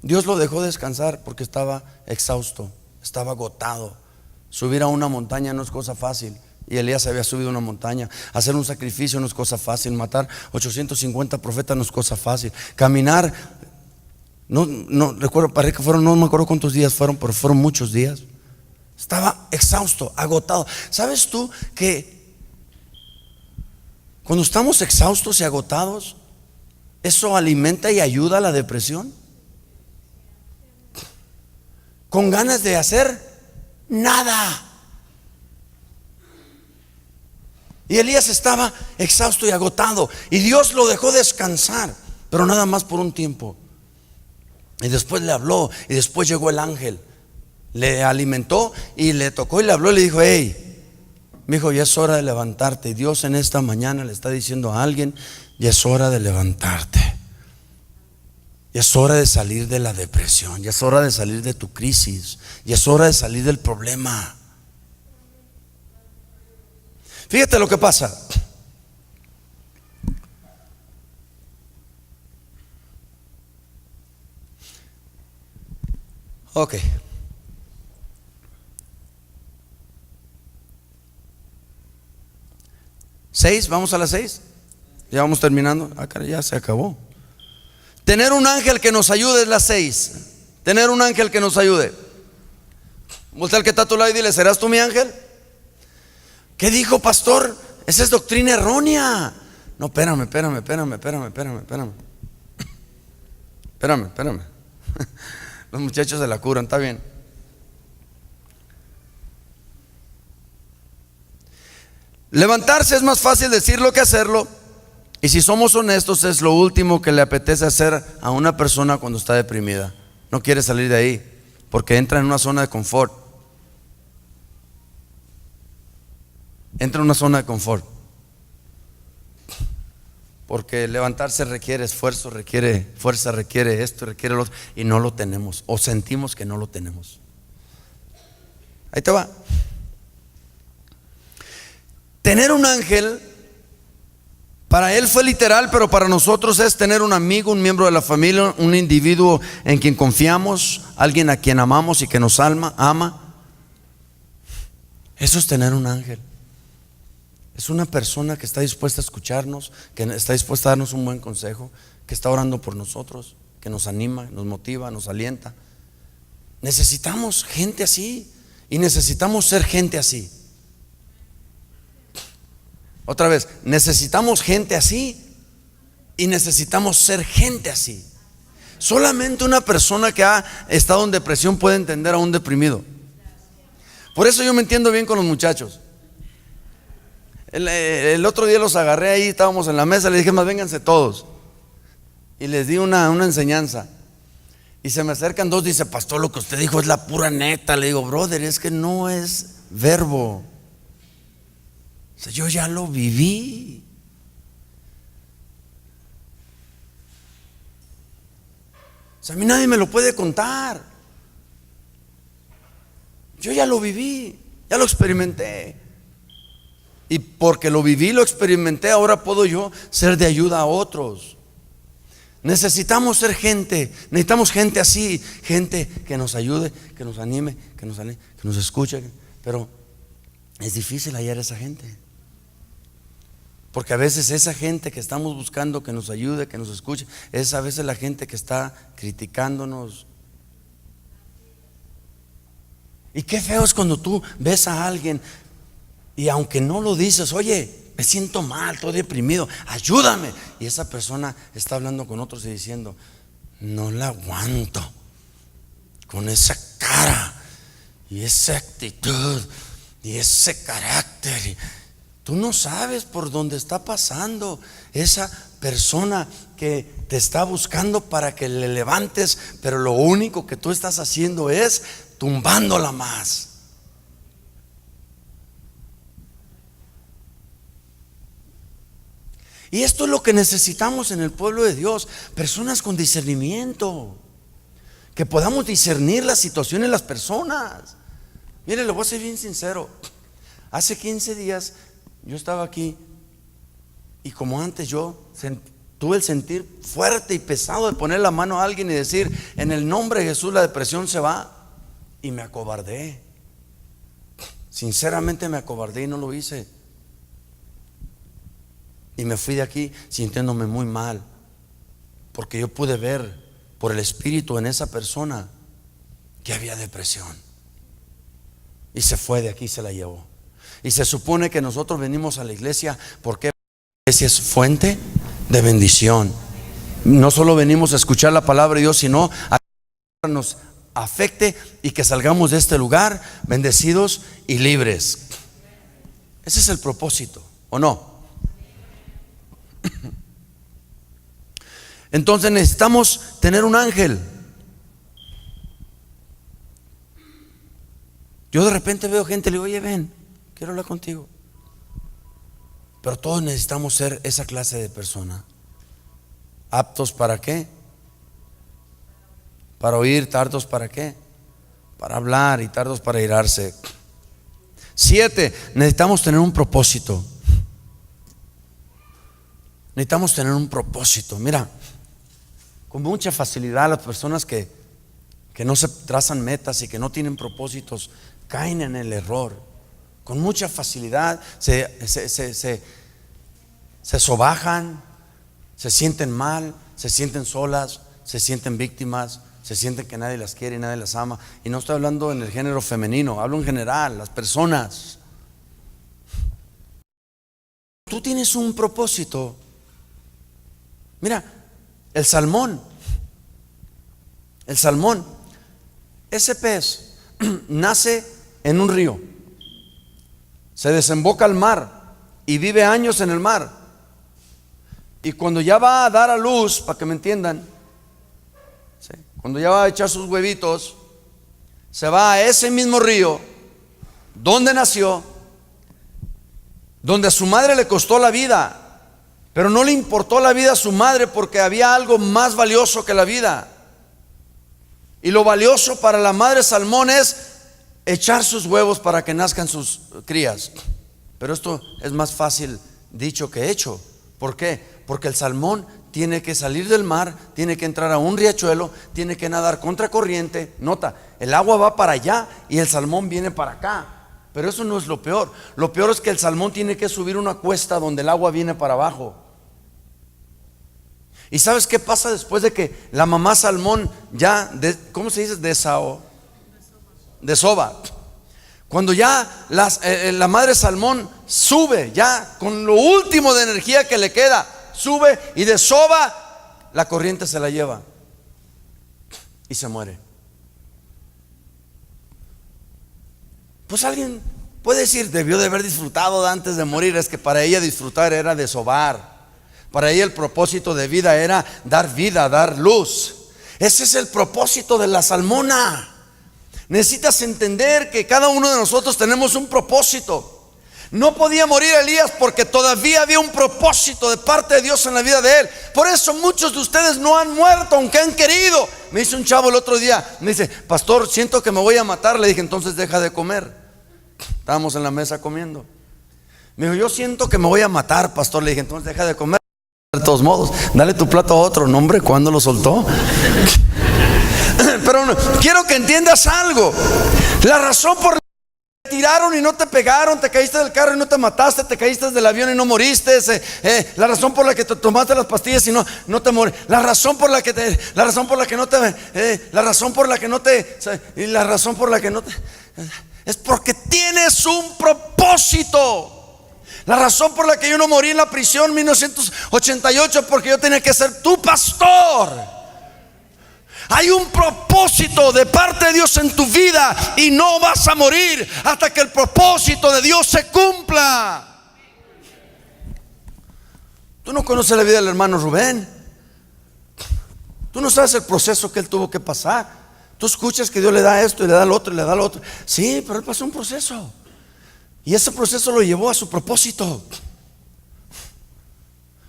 Dios lo dejó descansar porque estaba exhausto, estaba agotado. Subir a una montaña no es cosa fácil. Y Elías había subido a una montaña. Hacer un sacrificio no es cosa fácil. Matar 850 profetas no es cosa fácil. Caminar, no recuerdo, parece que fueron, no me acuerdo cuántos días fueron, pero fueron muchos días. Estaba exhausto, agotado. ¿Sabes tú que cuando estamos exhaustos y agotados, eso alimenta y ayuda a la depresión? Con ganas de hacer nada. Y Elías estaba exhausto y agotado, y Dios lo dejó descansar, pero nada más por un tiempo. Y después le habló, y después llegó el ángel, le alimentó y le tocó y le habló y le dijo: hey, mijo, ya es hora de levantarte. Y Dios en esta mañana le está diciendo a alguien: ya es hora de levantarte. Ya es hora de salir de la depresión, ya es hora de salir de tu crisis, ya es hora de salir del problema. Fíjate lo que pasa. Ok. ¿6? ¿Vamos a las 6? Ya vamos terminando. Ah, caray, ya se acabó. Tener un ángel que nos ayude es las 6. Tener un ángel que nos ayude. Voltea al que está a tu lado y dile: ¿serás tú mi ángel? ¿Qué dijo, pastor? Esa es doctrina errónea. No, espérame. Los muchachos se la curan, está bien. Levantarse es más fácil decirlo que hacerlo. Y si somos honestos, es lo último que le apetece hacer a una persona cuando está deprimida. No quiere salir de ahí porque entra en una zona de confort. Entra en una zona de confort. Porque levantarse requiere esfuerzo, requiere fuerza, requiere esto, requiere lo otro, y no lo tenemos, o sentimos que no lo tenemos. Ahí te va. Tener un ángel, para él fue literal, pero para nosotros es tener un amigo, un miembro de la familia, un individuo en quien confiamos, alguien a quien amamos y que nos ama. Eso es tener un ángel. Es una persona que está dispuesta a escucharnos, que está dispuesta a darnos un buen consejo, que está orando por nosotros, que nos anima, nos motiva, nos alienta. Necesitamos gente así, y necesitamos ser gente así. Otra vez, necesitamos gente así y necesitamos ser gente así. Solamente una persona que ha estado en depresión puede entender a un deprimido. Por eso yo me entiendo bien con los muchachos. El otro día los agarré ahí, estábamos en la mesa, les dije: más vénganse todos. Y les di una enseñanza. Y se me acercan dos, dice: pastor, lo que usted dijo es la pura neta. Le digo: brother, es que no es verbo. O sea, yo ya lo viví. O sea, a mí nadie me lo puede contar. Yo ya lo viví, ya lo experimenté. Y porque lo viví, lo experimenté, ahora puedo yo ser de ayuda a otros. Necesitamos ser gente, necesitamos gente así, gente que nos ayude, que nos anime, que nos escuche. Pero es difícil hallar esa gente. Porque a veces esa gente que estamos buscando que nos ayude, que nos escuche, es a veces la gente que está criticándonos. Y qué feo es cuando tú ves a alguien y aunque no lo dices, oye, me siento mal, estoy deprimido, ayúdame. Y esa persona está hablando con otros y diciendo, no la aguanto, con esa cara y esa actitud y ese carácter. Tú no sabes por dónde está pasando esa persona que te está buscando para que le levantes, pero lo único que tú estás haciendo es tumbándola más. Y esto es lo que necesitamos en el pueblo de Dios, personas con discernimiento, que podamos discernir la situación en las personas. Mire, le voy a ser bien sincero. Hace 15 días yo estaba aquí y como antes yo tuve el sentir fuerte y pesado de poner la mano a alguien y decir, en el nombre de Jesús la depresión se va, y me acobardé. Sinceramente me acobardé y no lo hice. Y me fui de aquí sintiéndome muy mal, porque yo pude ver por el Espíritu en esa persona que había depresión. Y se fue de aquí, se la llevó. Y se supone que nosotros venimos a la iglesia porque la iglesia es fuente de bendición. No solo venimos a escuchar la palabra de Dios, sino a que nos afecte y que salgamos de este lugar bendecidos y libres. Ese es el propósito, ¿o no? Entonces necesitamos tener un ángel. Yo de repente veo gente y le digo, oye, ven, quiero hablar contigo. Pero todos necesitamos ser esa clase de persona. ¿Aptos para qué? Para oír, tardos para qué? Para hablar y tardos para irarse. 7, necesitamos tener un propósito. Necesitamos tener un propósito. Mira, con mucha facilidad las personas que no se trazan metas y que no tienen propósitos caen en el error. Con mucha facilidad se sobajan, se sienten mal, se sienten solas, se sienten víctimas, se sienten que nadie las quiere y nadie las ama. Y no estoy hablando en el género femenino, hablo en general, las personas. Tú tienes un propósito. Mira, el salmón, ese pez nace en un río, se desemboca al mar y vive años en el mar. Y cuando ya va a dar a luz, para que me entiendan, ¿sí? Cuando ya va a echar sus huevitos, se va a ese mismo río donde nació, donde a su madre le costó la vida. Pero no le importó la vida a su madre porque había algo más valioso que la vida. Y lo valioso para la madre salmón es echar sus huevos para que nazcan sus crías. Pero esto es más fácil dicho que hecho. ¿Por qué? Porque el salmón tiene que salir del mar, tiene que entrar a un riachuelo, tiene que nadar contra corriente. Nota, el agua va para allá y el salmón viene para acá. Pero eso no es lo peor. Lo peor es que el salmón tiene que subir una cuesta donde el agua viene para abajo. ¿Y sabes qué pasa después de que la mamá salmón ya, ¿cómo se dice? Desova. Cuando ya la madre salmón sube, ya con lo último de energía que le queda, sube y desova, la corriente se la lleva y se muere. Pues alguien puede decir, debió de haber disfrutado antes de morir. Es que para ella disfrutar era desovar. Para ella el propósito de vida era dar vida, dar luz. Ese es el propósito de la salmona. Necesitas entender que cada uno de nosotros tenemos un propósito. No podía morir Elías porque todavía había un propósito de parte de Dios en la vida de él. Por eso muchos de ustedes no han muerto aunque han querido. Me dice un chavo el otro día, me dice, pastor, siento que me voy a matar. Le dije, entonces deja de comer. Estábamos en la mesa comiendo. Me dijo, yo siento que me voy a matar, pastor. Le dije, entonces deja de comer. De todos modos, dale tu plato a otro. No, hombre, ¿cuándo lo soltó? Pero quiero que entiendas algo. La razón por la que tiraron y no te pegaron, te caíste del carro y no te mataste, te caíste del avión y no moriste, la razón por la que te tomaste las pastillas y no te moriste, la razón por la que es porque tienes un propósito. La razón por la que yo no morí en la prisión en 1988 es porque yo tenía que ser tu pastor. Hay un propósito de parte de Dios en tu vida y no vas a morir hasta que el propósito de Dios se cumpla. Tú no conoces la vida del hermano Rubén. Tú no sabes el proceso que él tuvo que pasar. Tú escuchas que Dios le da esto y le da lo otro y le da lo otro. Sí, pero él pasó un proceso. Y ese proceso lo llevó a su propósito.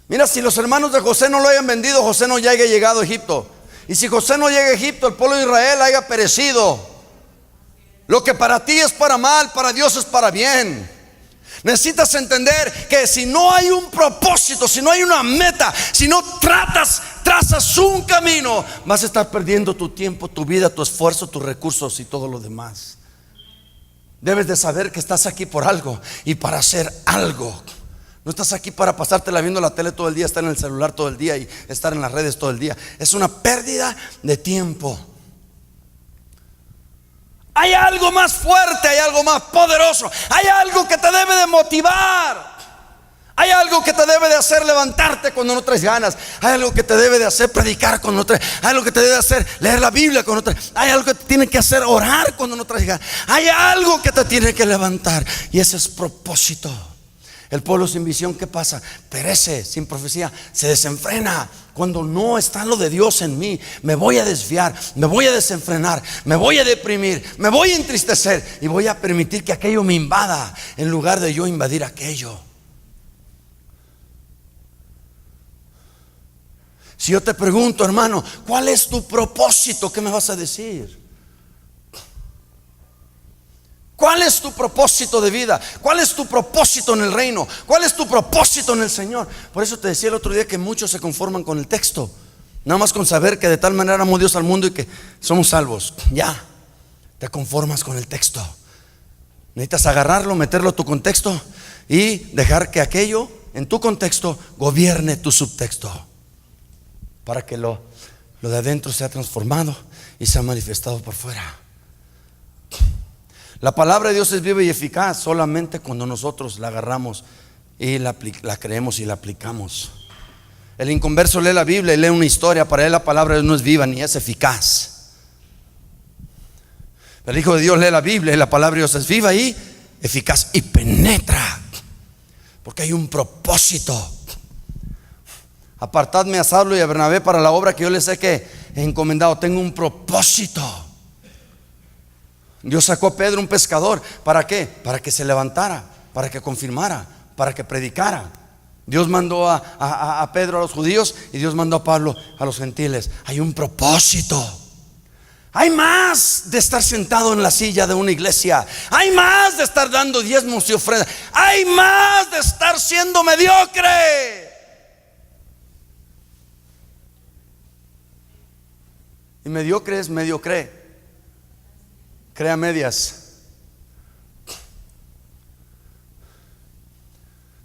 Mira, si los hermanos de José no lo hayan vendido, José no haya llegado a Egipto. Y si José no llega a Egipto, el pueblo de Israel haya perecido. Lo que para ti es para mal, para Dios es para bien. Necesitas entender que si no hay un propósito, si no hay una meta, si no trazas un camino, vas a estar perdiendo tu tiempo, tu vida, tu esfuerzo, tus recursos y todo lo demás. Debes de saber que estás aquí por algo y para hacer algo. No estás aquí para pasártela viendo la tele todo el día, estar en el celular todo el día y estar en las redes todo el día. Es una pérdida de tiempo. Hay algo más fuerte, hay algo más poderoso, hay algo que te debe de motivar. Hay algo que te debe de hacer levantarte cuando no traes ganas. Hay algo que te debe de hacer predicar cuando no traes. Hay algo que te debe de hacer leer la Biblia cuando no traes. Hay algo que te tiene que hacer orar cuando no traes ganas. Hay algo que te tiene que levantar y ese es propósito. El pueblo sin visión, ¿qué pasa? Perece, sin profecía, se desenfrena. Cuando no está lo de Dios en mí, me voy a desviar, me voy a desenfrenar, me voy a deprimir, me voy a entristecer y voy a permitir que aquello me invada en lugar de yo invadir aquello. Si yo te pregunto, hermano, ¿cuál es tu propósito? ¿Qué me vas a decir? ¿Cuál es tu propósito de vida? ¿Cuál es tu propósito en el reino? ¿Cuál es tu propósito en el Señor? Por eso te decía el otro día que muchos se conforman con el texto, nada más con saber que de tal manera amó Dios al mundo y que somos salvos. Ya, te conformas con el texto. Necesitas agarrarlo, meterlo a tu contexto y dejar que aquello en tu contexto gobierne tu subtexto, para que lo de adentro sea transformado y sea manifestado por fuera. La palabra de Dios es viva y eficaz solamente cuando nosotros la agarramos y la creemos y la aplicamos. El inconverso lee la Biblia y lee una historia. Para él la palabra de Dios no es viva ni es eficaz. El Hijo de Dios lee la Biblia y la palabra de Dios es viva y eficaz y penetra, porque hay un propósito. Apartadme a Saulo y a Bernabé para la obra que yo les he encomendado. Tengo un propósito. Dios sacó a Pedro, un pescador. ¿Para qué? Para que se levantara, para que confirmara, para que predicara. Dios mandó a Pedro a los judíos y Dios mandó a Pablo a los gentiles. Hay un propósito. Hay más de estar sentado en la silla de una iglesia. Hay más de estar dando diezmos y ofrendas. Hay más de estar siendo mediocre. Y mediocre es mediocre, crea medias.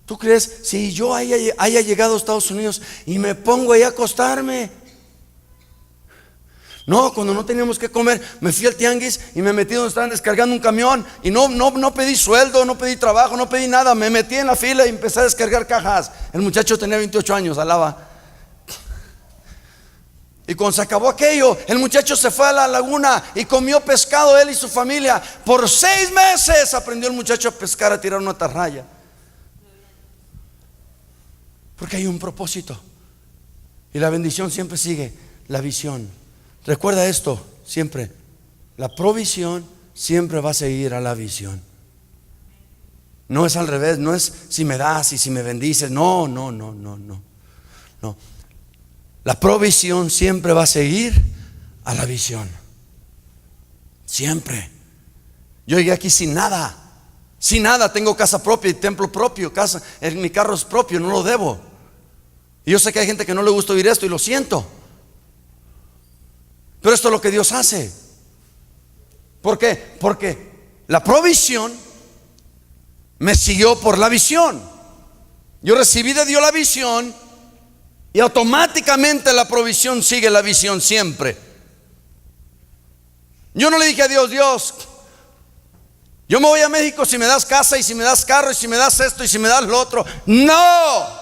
¿Tú crees si yo haya llegado a Estados Unidos y me pongo ahí a acostarme? No, cuando no teníamos que comer, me fui al tianguis y me metí donde estaban descargando un camión. Y no pedí sueldo, no pedí trabajo, no pedí nada. Me metí en la fila y empecé a descargar cajas. El muchacho tenía 28 años, alaba. Y cuando se acabó aquello, el muchacho se fue a la laguna y comió pescado, él y su familia. Por 6 meses aprendió el muchacho a pescar, a tirar una atarraya. Porque hay un propósito. Y la bendición siempre sigue la visión. Recuerda esto siempre: la provisión siempre va a seguir a la visión. No es al revés, no es si me das y si me bendices. No. La provisión siempre va a seguir a la visión. Siempre. Yo llegué aquí sin nada. Sin nada, tengo casa propia y templo propio. Mi carro es propio, no lo debo. Y yo sé que hay gente que no le gusta oír esto y lo siento. Pero esto es lo que Dios hace. ¿Por qué? Porque la provisión me siguió por la visión. Yo recibí de Dios la visión y automáticamente la provisión sigue la visión siempre. Yo no le dije a Dios: Dios, yo me voy a México si me das casa y si me das carro y si me das esto y si me das lo otro. No.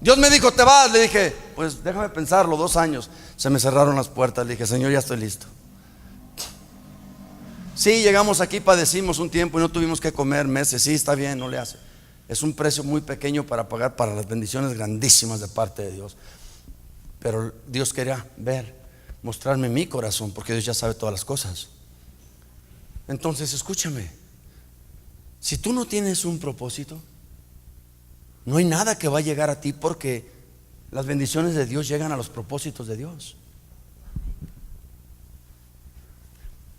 Dios me dijo: te vas. Le dije: pues déjame pensarlo. 2 años. Se me cerraron las puertas. Le dije: Señor, ya estoy listo. Sí, llegamos aquí, padecimos un tiempo y no tuvimos que comer meses. Sí, está bien, no le hace. Es un precio muy pequeño para pagar para las bendiciones grandísimas de parte de Dios. Pero Dios quería ver, mostrarme mi corazón, porque Dios ya sabe todas las cosas. Entonces, escúchame. Si tú no tienes un propósito, no hay nada que va a llegar a ti, porque las bendiciones de Dios llegan a los propósitos de Dios.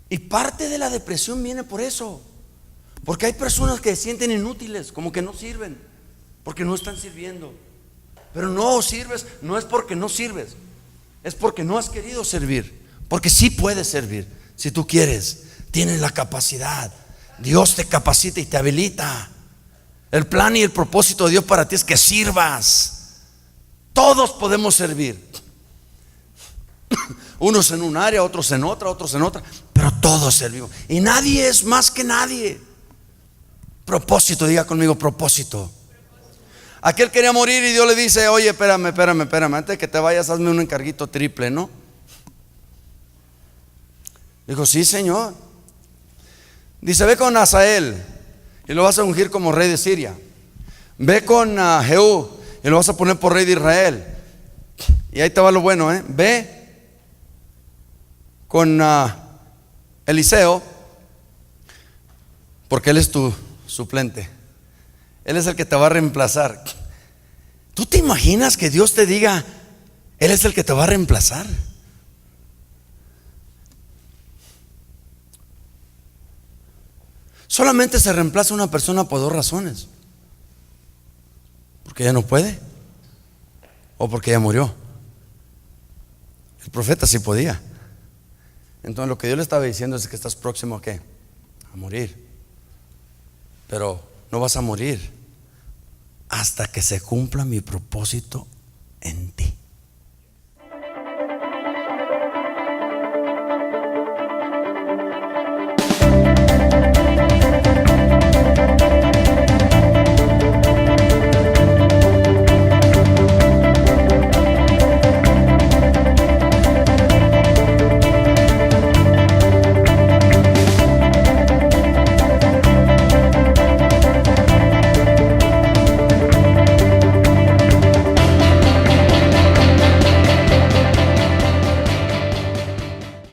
Y parte de la depresión viene por eso, porque hay personas que se sienten inútiles, como que no sirven, porque no están sirviendo. Pero no sirves, no es porque no sirves, es porque no has querido servir. Porque sí puedes servir, si tú quieres, tienes la capacidad. Dios te capacita y te habilita. El plan y el propósito de Dios para ti es que sirvas. Todos podemos servir. Unos en un área, otros en otra, pero todos servimos. Y nadie es más que nadie. Propósito, diga conmigo: propósito. Aquel quería morir y Dios le dice: oye, espérame, antes de que te vayas, hazme un encarguito triple, ¿no? Dijo: sí, Señor. Dice: ve con Asael y lo vas a ungir como rey de Siria. Ve con Jehú y lo vas a poner por rey de Israel. Y ahí te va lo bueno, ve con Eliseo, porque él es tu suplente. Él es el que te va a reemplazar. ¿Tú te imaginas que Dios te diga: Él es el que te va a reemplazar? Solamente se reemplaza una persona por 2 razones: porque ya no puede, o porque ya murió. El profeta sí podía. Entonces lo que Dios le estaba diciendo es que estás próximo ¿a qué? A morir. Pero no vas a morir hasta que se cumpla mi propósito en ti.